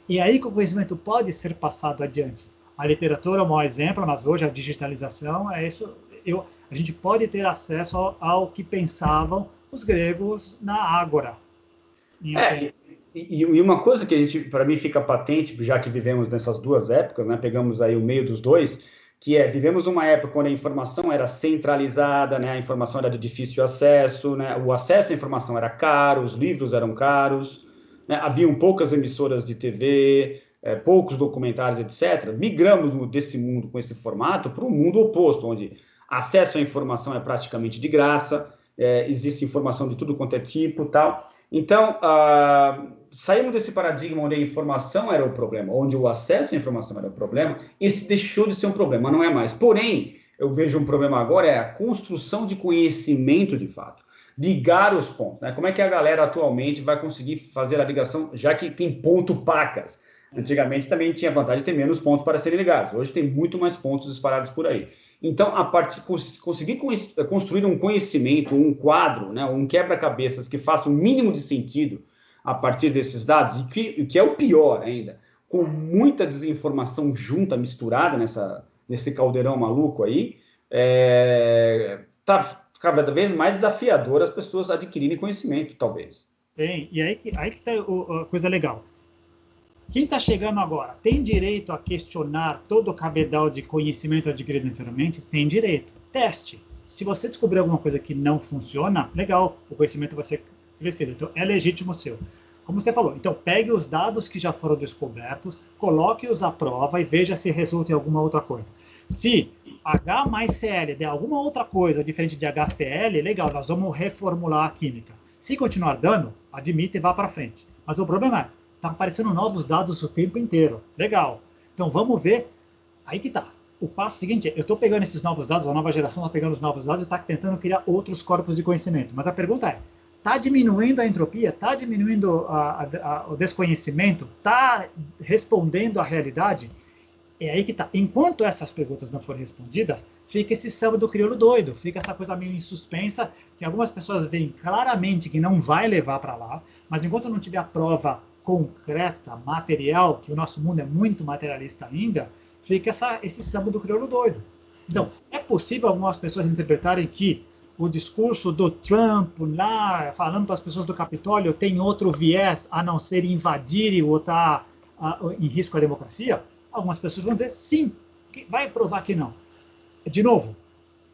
E aí que o conhecimento pode ser passado adiante. A literatura é o maior exemplo, mas hoje a digitalização é isso. A gente pode ter acesso ao que pensavam os gregos na Ágora. E uma coisa que a gente, para mim, fica patente, já que vivemos nessas duas épocas, né? Pegamos aí o meio dos dois, que vivemos numa época onde a informação era centralizada, né? A informação era de difícil acesso, né? O acesso à informação era caro, os livros eram caros, né? Haviam poucas emissoras de TV, poucos documentários, etc. Migramos desse mundo com esse formato para um mundo oposto, onde acesso à informação é praticamente de graça, existe informação de tudo quanto é tipo, tal. Então, saímos desse paradigma onde a informação era o problema, onde o acesso à informação era o problema, esse deixou de ser um problema, não é mais. Porém, eu vejo um problema agora, é a construção de conhecimento de fato, ligar os pontos, né? Como é que a galera atualmente vai conseguir fazer a ligação, já que tem ponto pacas? Antigamente também tinha vantagem de ter menos pontos para serem ligados, hoje tem muito mais pontos espalhados por aí. Então, conseguir construir um conhecimento, um quadro, né, um quebra-cabeças que faça o mínimo de sentido a partir desses dados, e que é o pior ainda, com muita desinformação junta, misturada nesse caldeirão maluco aí, tá cada vez mais desafiador as pessoas adquirirem conhecimento, talvez. Tem, e aí que está a coisa legal. Quem está chegando agora tem direito a questionar todo o cabedal de conhecimento adquirido anteriormente? Tem direito. Teste. Se você descobrir alguma coisa que não funciona, legal, o conhecimento vai ser crescido. Então, é legítimo seu. Como você falou, então pegue os dados que já foram descobertos, coloque-os à prova e veja se resulta em alguma outra coisa. Se H mais Cl der alguma outra coisa diferente de HCl, legal, nós vamos reformular a química. Se continuar dando, admita e vá para frente. Mas o problema é, está aparecendo novos dados o tempo inteiro. Legal. Então vamos ver. Aí que tá. O passo seguinte é, eu estou pegando esses novos dados, a nova geração está pegando os novos dados e está tentando criar outros corpos de conhecimento. Mas a pergunta é, está diminuindo a entropia? Está diminuindo o desconhecimento? Está respondendo à realidade? É aí que tá. Enquanto essas perguntas não forem respondidas, fica esse samba do crioulo doido, fica essa coisa meio em suspensa, que algumas pessoas veem claramente que não vai levar para lá, mas enquanto não tiver a prova concreta, material, que o nosso mundo é muito materialista ainda, fica esse samba do crioulo doido. Então, é possível algumas pessoas interpretarem que o discurso do Trump lá, falando para as pessoas do Capitólio, tem outro viés a não ser invadir e botar em risco a democracia? Algumas pessoas vão dizer sim, vai provar que não. De novo,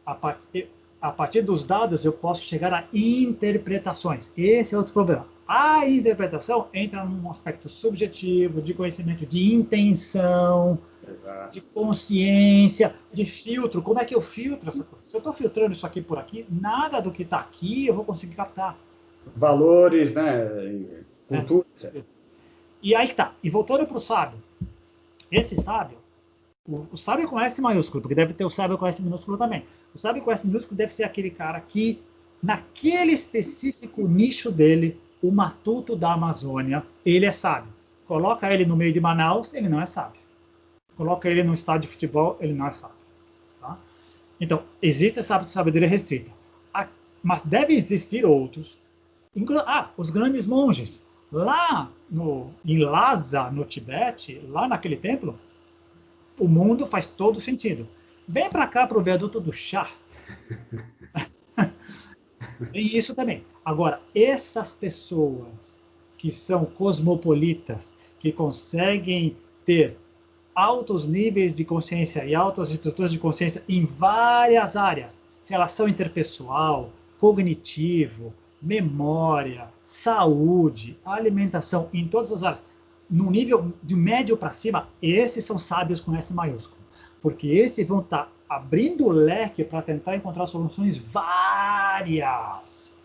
a partir dos dados eu posso chegar a interpretações. Esse é outro problema. A interpretação entra num aspecto subjetivo, de conhecimento, de intenção, de consciência, de filtro. Como é que eu filtro essa coisa? Se eu estou filtrando isso aqui por aqui, nada do que está aqui eu vou conseguir captar. Valores, né? Cultura, etc. E aí tá. E voltando para o sábio. Esse sábio, o sábio com S maiúsculo, porque deve ter o sábio com S minúsculo também. O sábio com S minúsculo deve ser aquele cara que, naquele específico nicho dele, o matuto da Amazônia, ele é sábio. Coloca ele no meio de Manaus, ele não é sábio. Coloca ele num estádio de futebol, ele não é sábio. Tá? Então, existe essa sabedoria restrita. Mas deve existir outros. Os grandes monges. Lá em Lhasa, no Tibete, lá naquele templo, o mundo faz todo sentido. Vem para cá para o viaduto do chá. E isso também. Agora, essas pessoas que são cosmopolitas, que conseguem ter altos níveis de consciência e altas estruturas de consciência em várias áreas, relação interpessoal, cognitivo, memória, saúde, alimentação, em todas as áreas, no nível de médio para cima, esses são sábios com S maiúsculo, porque esses vão estar abrindo o leque para tentar encontrar soluções várias.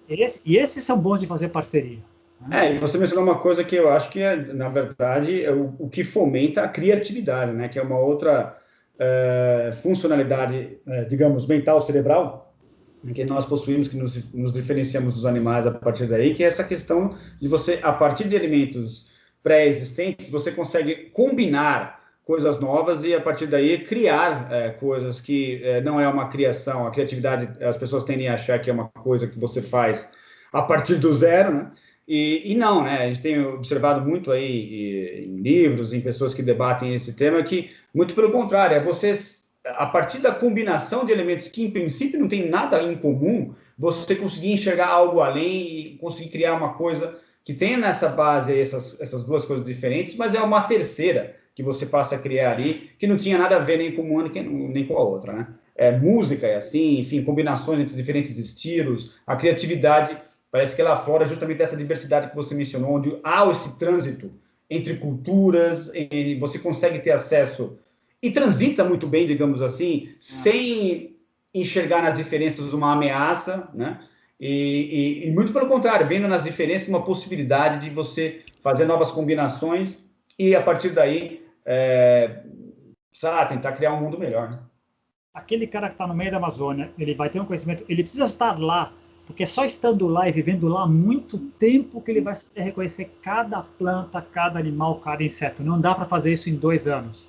E esses são bons de fazer parceria. E você mencionou uma coisa que eu acho que, na verdade, é o que fomenta a criatividade, né? Que é uma outra funcionalidade, digamos, mental cerebral, que nós possuímos, que nos diferenciamos dos animais a partir daí, que é essa questão de você, a partir de elementos pré-existentes, você consegue combinar coisas novas e, a partir daí, criar coisas que não é uma criação. A criatividade, as pessoas tendem a achar que é uma coisa que você faz a partir do zero, né? E não, né? A gente tem observado muito aí em livros, em pessoas que debatem esse tema, que, muito pelo contrário, é você, a partir da combinação de elementos que, em princípio, não tem nada em comum, você conseguir enxergar algo além e conseguir criar uma coisa que tenha nessa base essas duas coisas diferentes, mas é uma terceira que você passa a criar ali, que não tinha nada a ver nem com uma nem com a outra, né? Música é assim, enfim, combinações entre diferentes estilos, a criatividade parece que ela aflora justamente dessa diversidade que você mencionou, onde há esse trânsito entre culturas, e você consegue ter acesso e transita muito bem, digamos assim, sem enxergar nas diferenças uma ameaça, né? E muito pelo contrário, vendo nas diferenças uma possibilidade de você fazer novas combinações e, a partir daí, tentar criar um mundo melhor. Né? Aquele cara que está no meio da Amazônia, ele vai ter um conhecimento, ele precisa estar lá, porque só estando lá e vivendo lá há muito tempo que ele vai reconhecer cada planta, cada animal, cada inseto. Não dá para fazer isso em 2 anos.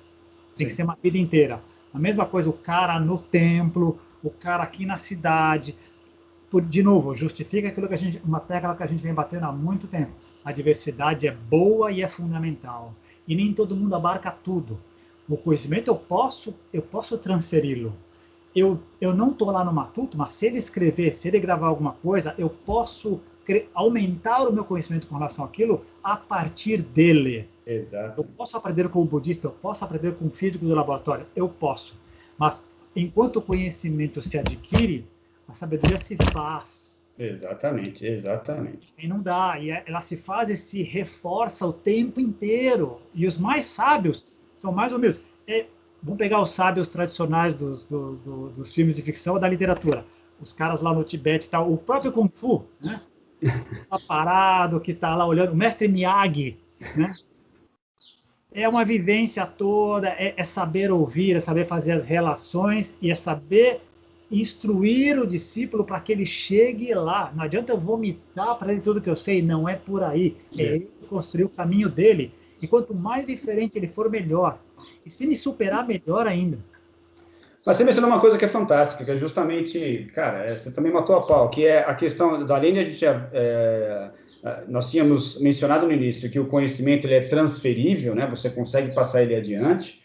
Tem que ser uma vida inteira. A mesma coisa o cara no templo, o cara aqui na cidade. De novo, justifica aquilo que uma tecla que a gente vem batendo há muito tempo. A diversidade é boa e é fundamental. E nem todo mundo abarca tudo. O conhecimento eu posso transferi-lo. Eu não estou lá no matuto, mas se ele escrever, se ele gravar alguma coisa, eu posso aumentar o meu conhecimento com relação àquilo a partir dele. Exato. Eu posso aprender com o budista, eu posso aprender com o físico do laboratório, eu posso. Mas enquanto o conhecimento se adquire, a sabedoria se faz. Exatamente. E não dá, e ela se faz e se reforça o tempo inteiro. E os mais sábios são mais humildes. Vamos pegar os sábios tradicionais dos filmes de ficção ou da literatura. Os caras lá no Tibete, tá, o próprio Kung Fu, né? Tá parado, que tá lá olhando, o mestre Miyagi, né? É uma vivência toda, é saber ouvir, é saber fazer as relações e é saber instruir o discípulo para que ele chegue lá. Não adianta eu vomitar para ele tudo que eu sei, não é por aí. É ele construir o caminho dele. E quanto mais diferente ele for, melhor. E se me superar, melhor ainda. Mas você mencionou uma coisa que é fantástica, que é justamente, cara, você também matou a pau, que é a questão, além de a gente, nós tínhamos mencionado no início que o conhecimento ele é transferível, né? Você consegue passar ele adiante.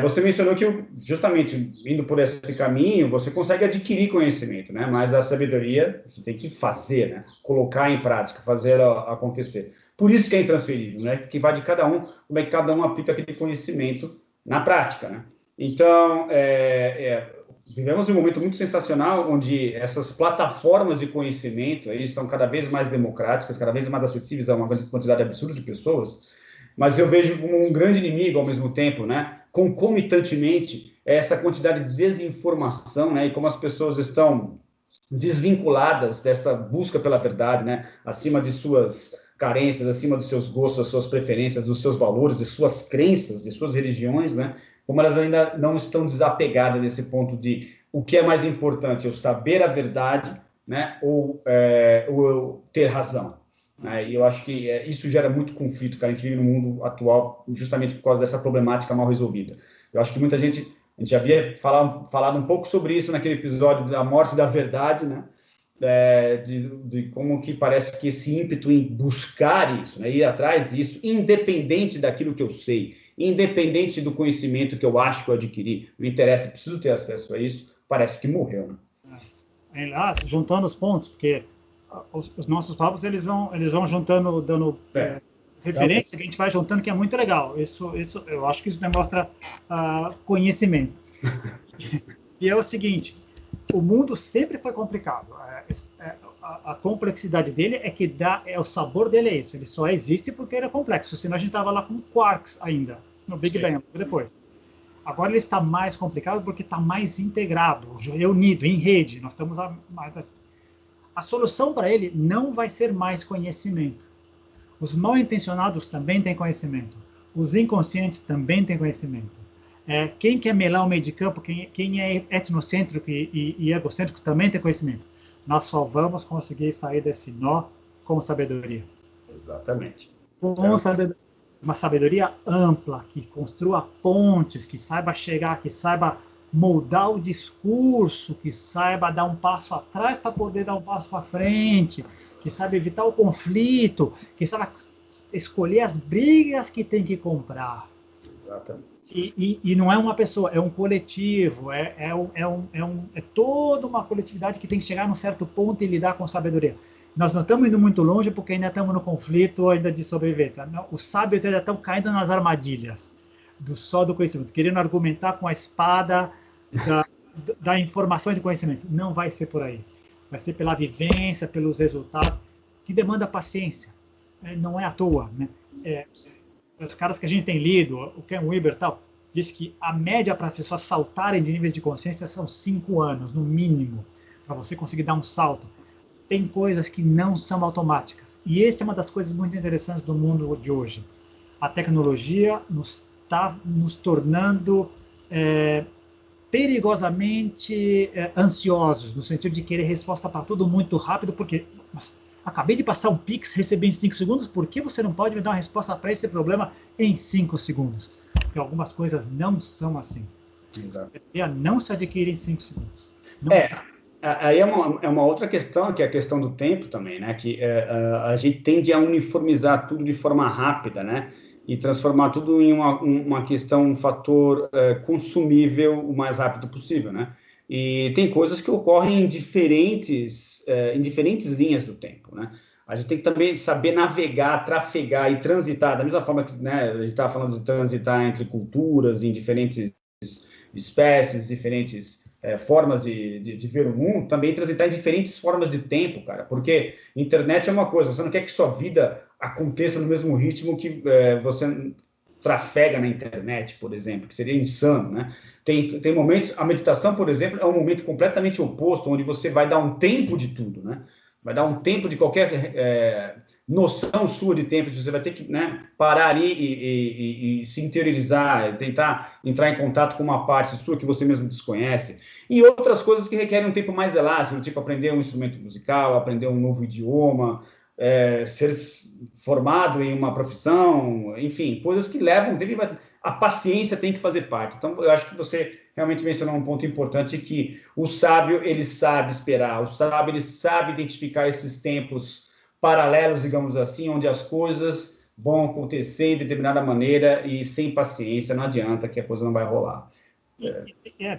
Você mencionou que, justamente, indo por esse caminho, você consegue adquirir conhecimento, né? Mas a sabedoria, você tem que fazer, né? Colocar em prática, fazer ela acontecer. Por isso que é intransferível, né? Que vai de cada um, como é que cada um aplica aquele conhecimento na prática, né? Então, vivemos um momento muito sensacional, onde essas plataformas de conhecimento aí estão cada vez mais democráticas, cada vez mais acessíveis a uma quantidade absurda de pessoas, mas eu vejo como um grande inimigo ao mesmo tempo, né? Concomitantemente, essa quantidade de desinformação, né? E como as pessoas estão desvinculadas dessa busca pela verdade, né? Acima de suas carências, acima dos seus gostos, das suas preferências, dos seus valores, de suas crenças, de suas religiões, né? Como elas ainda não estão desapegadas nesse ponto de o que é mais importante, eu saber a verdade, né? Ou ter razão. Né? E eu acho que isso gera muito conflito, cara. A gente vive no mundo atual justamente por causa dessa problemática mal resolvida. Eu acho que muita gente, a gente já havia falado um pouco sobre isso naquele episódio da morte da verdade, né? De como que parece que esse ímpeto em buscar isso, né? Ir atrás disso, independente daquilo que eu sei, independente do conhecimento que eu acho que eu adquiri, não interessa, preciso ter acesso a isso, parece que morreu. Né? Juntando os pontos, porque os nossos papos eles vão juntando, dando referência, que a gente vai juntando, que é muito legal. Isso eu acho que isso demonstra conhecimento. E é o seguinte, o mundo sempre foi complicado. A complexidade dele é que o sabor dele é isso. Ele só existe porque ele é complexo. Senão a gente estava lá com quarks ainda, no Big Bang, depois. Agora ele está mais complicado porque está mais integrado, reunido, em rede. Nós estamos mais... A solução para ele não vai ser mais conhecimento. Os mal intencionados também têm conhecimento. Os inconscientes também têm conhecimento. Quem quer melar o meio de campo, quem é etnocêntrico e egocêntrico também tem conhecimento. Nós só vamos conseguir sair desse nó com sabedoria. Exatamente. Com sabedoria, uma sabedoria ampla, que construa pontes, que saiba chegar, que saiba moldar o discurso, que saiba dar um passo atrás para poder dar um passo para frente, que saiba evitar o conflito, que saiba escolher as brigas que tem que comprar. Exatamente. E não é uma pessoa, é um coletivo, é toda uma coletividade que tem que chegar num certo ponto e lidar com sabedoria. Nós não estamos indo muito longe porque ainda estamos no conflito ainda de sobrevivência. Os sábios ainda estão caindo nas armadilhas do conhecimento, querendo argumentar com a espada da informação e do conhecimento. Não vai ser por aí. Vai ser pela vivência, pelos resultados, que demanda paciência. Não é à toa, né? Os caras que a gente tem lido, o Ken Wilber e tal, diz que a média para as pessoas saltarem de níveis de consciência são 5 anos, no mínimo, para você conseguir dar um salto. Tem coisas que não são automáticas. E essa é uma das coisas muito interessantes do mundo de hoje. A tecnologia está nos tornando perigosamente ansiosos, no sentido de querer resposta para tudo muito rápido, porque acabei de passar um Pix, recebi em 5 segundos, por que você não pode me dar uma resposta para esse problema em 5 segundos? Porque algumas coisas não são assim. A não se adquire em 5 segundos. Aí é uma outra questão, que é a questão do tempo também, né? Que a gente tende a uniformizar tudo de forma rápida, né? E transformar tudo em uma questão, um fator consumível o mais rápido possível, né? E tem coisas que ocorrem em diferentes linhas do tempo, né? A gente tem que também saber navegar, trafegar e transitar, da mesma forma que, né, a gente estava falando de transitar entre culturas, em diferentes espécies, diferentes formas de ver o mundo, também transitar em diferentes formas de tempo, cara, porque internet é uma coisa, você não quer que sua vida aconteça no mesmo ritmo que você trafega na internet, por exemplo, que seria insano, né? Tem momentos, a meditação, por exemplo, é um momento completamente oposto, onde você vai dar um tempo de tudo, né? Vai dar um tempo de qualquer noção sua de tempo, você vai ter que, né, parar ali e se interiorizar, tentar entrar em contato com uma parte sua que você mesmo desconhece, e outras coisas que requerem um tempo mais elástico, tipo aprender um instrumento musical, aprender um novo idioma, ser formado em uma profissão, enfim, coisas que levam tempo, a paciência tem que fazer parte. Então, eu acho que você realmente mencionou um ponto importante, que o sábio, ele sabe esperar, o sábio, ele sabe identificar esses tempos paralelos, digamos assim, onde as coisas vão acontecer de determinada maneira e sem paciência não adianta, que a coisa não vai rolar.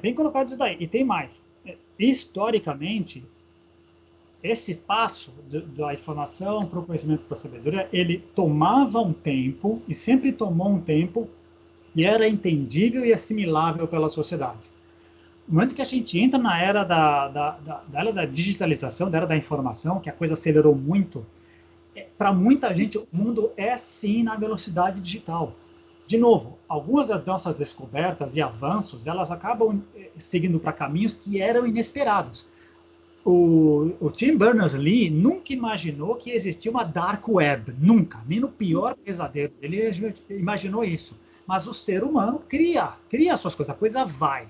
Bem colocado isso daí. E tem mais. Historicamente, esse passo da informação para o conhecimento, para a sabedoria, ele tomava um tempo, e sempre tomou um tempo, e era entendível e assimilável pela sociedade. No momento que a gente entra na era da digitalização, da era da informação, que a coisa acelerou muito, para muita gente o mundo é sim na velocidade digital. De novo, algumas das nossas descobertas e avanços, elas acabam seguindo para caminhos que eram inesperados. O Tim Berners-Lee nunca imaginou que existia uma dark web, nunca, nem no pior pesadelo. Ele imaginou isso. Mas o ser humano cria as suas coisas, a coisa vai.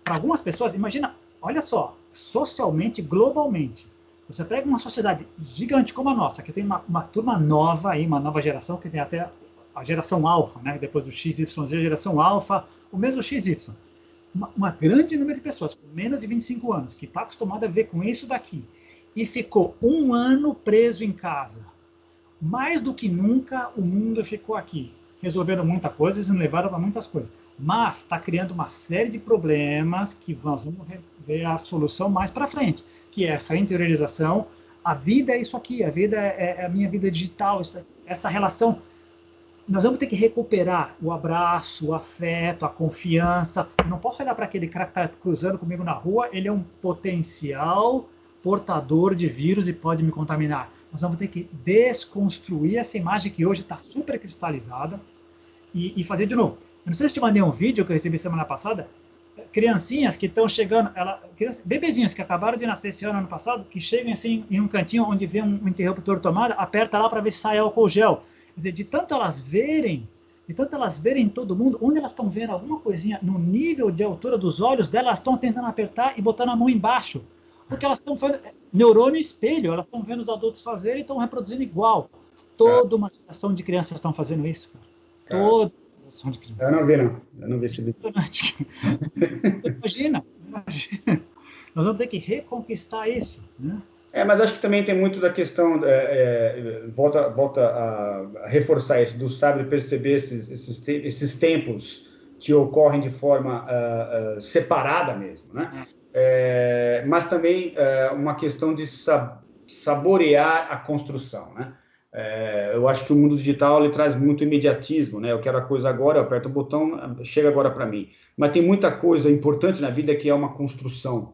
Para algumas pessoas, imagina, olha só, socialmente, globalmente, você pega uma sociedade gigante como a nossa, que tem uma turma nova aí, uma nova geração, que tem até a geração alfa, né? Depois do XYZ, a geração alfa, o mesmo XY. Uma grande número de pessoas com menos de 25 anos, que está acostumada a ver com isso daqui, e ficou 1 ano preso em casa. Mais do que nunca, o mundo ficou aqui. Resolveram muitas coisas e nos levaram para muitas coisas. Mas está criando uma série de problemas que vamos ver a solução mais para frente, que é essa interiorização. A vida é isso aqui, a vida é a minha vida digital, essa relação. Nós vamos ter que recuperar o abraço, o afeto, a confiança. Eu não posso olhar para aquele cara que está cruzando comigo na rua, ele é um potencial portador de vírus e pode me contaminar. Nós vamos ter que desconstruir essa imagem que hoje está super cristalizada e fazer de novo. Eu não sei se te mandei um vídeo que eu recebi semana passada. criancinhas que estão chegando, bebezinhos que acabaram de nascer esse ano passado, que chegam assim em um cantinho onde vê um interruptor tomada, aperta lá para ver se sai álcool gel. Quer dizer, de tanto elas verem todo mundo, onde elas estão vendo alguma coisinha no nível de altura dos olhos delas, elas estão tentando apertar e botando a mão embaixo. Porque elas estão fazendo neurônio espelho, elas estão vendo os adultos fazerem e estão reproduzindo igual. Toda uma geração de crianças estão fazendo isso, cara. Toda uma geração de crianças. Eu não vi, não. Eu não vi esse vídeo. Imagina. Nós vamos ter que reconquistar isso, né? Mas acho que também tem muito da questão, volta a reforçar isso, do saber perceber esses tempos que ocorrem de forma separada mesmo, né? Mas também uma questão de saborear a construção, né? Eu acho que o mundo digital ele traz muito imediatismo, né? Eu quero a coisa agora, eu aperto o botão, chega agora para mim. Mas tem muita coisa importante na vida que é uma construção,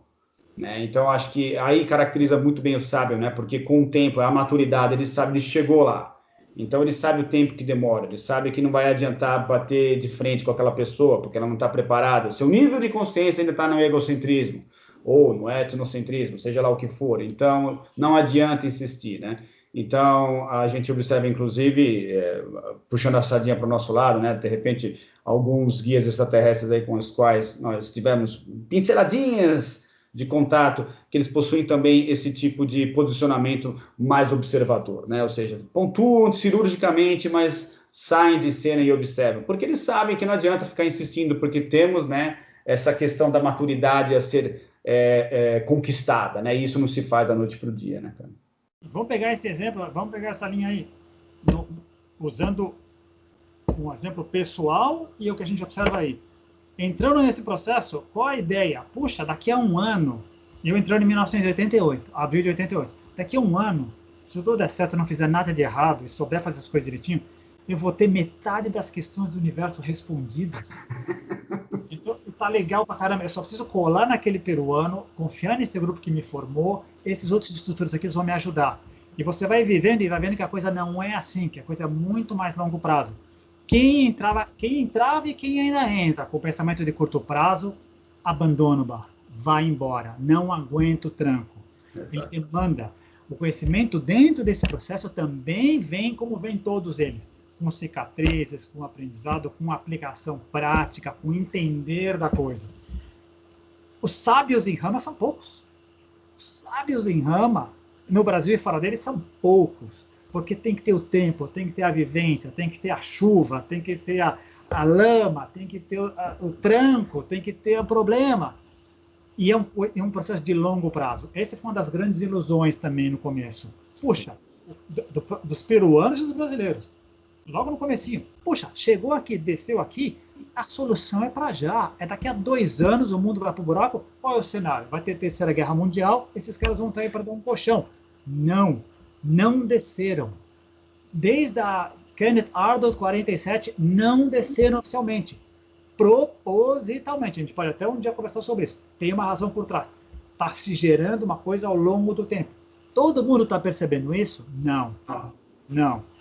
né? Então acho que aí caracteriza muito bem o sábio, né? Porque com o tempo, a maturidade, ele sabe, ele chegou lá. Então ele sabe o tempo que demora, ele sabe que não vai adiantar bater de frente com aquela pessoa, porque ela não está preparada. Seu nível de consciência ainda está no egocentrismo, ou no etnocentrismo, seja lá o que for. Então não adianta insistir, né? Então a gente observa, inclusive, puxando a sardinha para o nosso lado, né? De repente, alguns guias extraterrestres aí com os quais nós tivemos pinceladinhas de contato, que eles possuem também esse tipo de posicionamento mais observador, né? Ou seja, pontuam cirurgicamente, mas saem de cena e observam, porque eles sabem que não adianta ficar insistindo, porque temos, né, essa questão da maturidade a ser conquistada, né? E isso não se faz da noite para o dia, né, cara? Vamos pegar esse exemplo, vamos pegar essa linha aí, usando um exemplo pessoal e o que a gente observa aí. Entrando nesse processo, qual a ideia? Puxa, daqui a um ano, eu entrando em 1988, abril de 88, daqui a um ano, se tudo der certo, eu não fizer nada de errado e souber fazer as coisas direitinho, eu vou ter metade das questões do universo respondidas. Então, tá legal pra caramba. Eu só preciso colar naquele peruano, confiar nesse grupo que me formou, esses outros instrutores aqui vão me ajudar. E você vai vivendo e vai vendo que a coisa não é assim, que a coisa é muito mais longo prazo. Quem entrava e quem ainda entra com pensamento de curto prazo, abandona o barco, vai embora, não aguenta o tranco. Ele demanda. O conhecimento dentro desse processo também vem como vem todos eles, com cicatrizes, com aprendizado, com aplicação prática, com entender da coisa. Os sábios em rama são poucos. Os sábios em rama, no Brasil e fora dele, são poucos. Porque tem que ter o tempo, tem que ter a vivência, tem que ter a chuva, tem que ter a lama, tem que ter o tranco, tem que ter o problema. E é um processo de longo prazo. Essa foi uma das grandes ilusões também no começo. Puxa, dos peruanos e dos brasileiros. Logo no comecinho. Puxa, chegou aqui, desceu aqui, a solução é para já. É daqui a 2 anos o mundo vai para o buraco. Qual é o cenário? Vai ter Terceira Guerra Mundial, esses caras vão estar aí para dar um colchão. Não desceram. Desde a Kenneth Arnold 47, não desceram oficialmente. Propositalmente. A gente pode até um dia conversar sobre isso. Tem uma razão por trás. Está se gerando uma coisa ao longo do tempo. Todo mundo está percebendo isso? Não.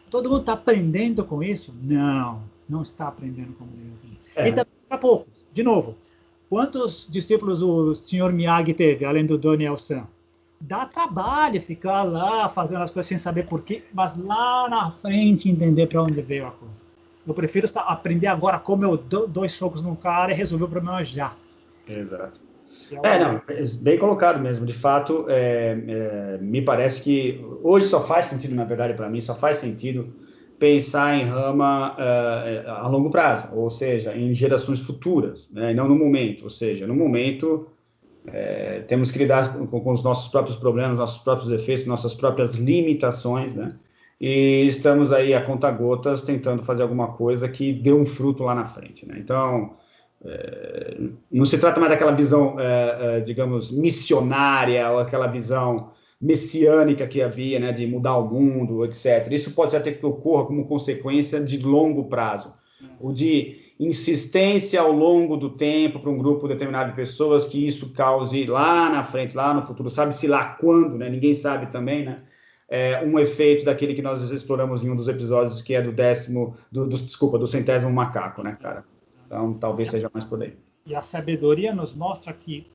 Todo mundo está aprendendo com isso? Não está aprendendo com isso. E também para poucos. De novo, quantos discípulos o Sr. Miyagi teve, além do Daniel San? Dá trabalho ficar lá fazendo as coisas sem saber porquê, mas lá na frente entender para onde veio a coisa. Eu prefiro aprender agora como eu dou 2 socos num cara e resolver o problema já. Exato. Bem colocado mesmo. De fato, me parece que hoje só faz sentido, na verdade, para mim, só faz sentido pensar em rama a longo prazo, ou seja, em gerações futuras, né? E não no momento. Ou seja, no momento... temos que lidar com os nossos próprios problemas, nossos próprios efeitos, nossas próprias limitações, né? E estamos aí a conta-gotas tentando fazer alguma coisa que dê um fruto lá na frente, né? Então, não se trata mais daquela visão, digamos, missionária ou aquela visão messiânica que havia, né, de mudar o mundo, etc. Isso pode até que ocorra como consequência de longo prazo, ou de insistência ao longo do tempo para um grupo determinado de pessoas, que isso cause lá na frente, lá no futuro, sabe-se lá quando, né? Ninguém sabe também, né? Um efeito daquele que nós exploramos em um dos episódios, que é do 100º macaco, né, cara? Então, talvez seja mais por aí. E a sabedoria nos mostra que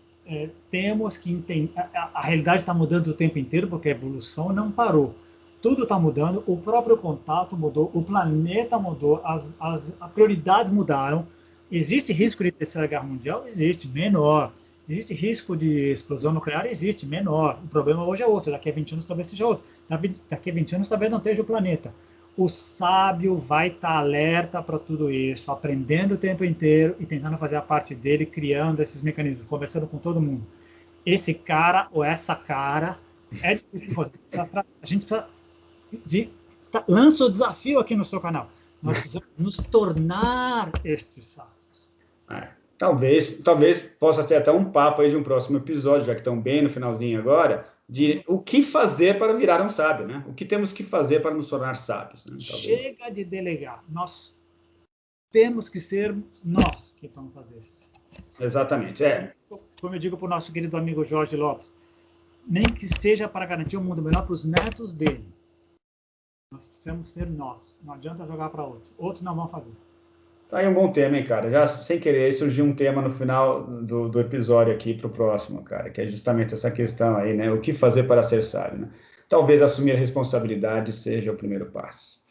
temos que entender. A realidade está mudando o tempo inteiro, porque a evolução não parou. Tudo está mudando, o próprio contato mudou, o planeta mudou, as prioridades mudaram. Existe risco de terceira guerra mundial? Existe, menor. Existe risco de explosão nuclear? Existe, menor. O problema hoje é outro, daqui a 20 anos talvez seja outro. Daqui a 20 anos talvez não esteja o planeta. O sábio vai estar alerta para tudo isso, aprendendo o tempo inteiro e tentando fazer a parte dele, criando esses mecanismos, conversando com todo mundo. Esse cara ou essa cara é difícil de fazer. A gente precisa lança o desafio aqui no seu canal. Nós precisamos nos tornar estes sábios. Talvez possa ter até um papo aí de um próximo episódio, já que estão bem no finalzinho agora, de o que fazer para virar um sábio, né? O que temos que fazer para nos tornar sábios. Né? Chega de delegar. Nós temos que ser nós que vamos fazer isso. Exatamente, Como eu digo para o nosso querido amigo Jorge Lopes, nem que seja para garantir um mundo melhor para os netos dele. Nós precisamos ser nós. Não adianta jogar para outros. Outros não vão fazer. Tá aí um bom tema, hein, cara? Já sem querer surgiu um tema no final do episódio aqui para o próximo, cara, que é justamente essa questão aí, né? O que fazer para ser sábio, né? Talvez assumir a responsabilidade seja o primeiro passo.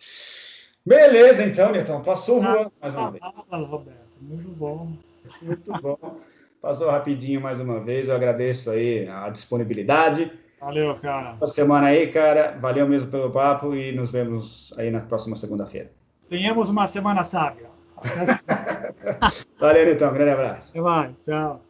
Beleza, então, Nilton. Passou voando mais uma vez. Roberto, muito bom. Muito bom. Passou rapidinho mais uma vez. Eu agradeço aí a disponibilidade. Valeu, cara. Boa semana aí, cara. Valeu mesmo pelo papo e nos vemos aí na próxima segunda-feira. Tenhamos uma semana sábia. Valeu, então. Grande abraço. Até mais. Tchau.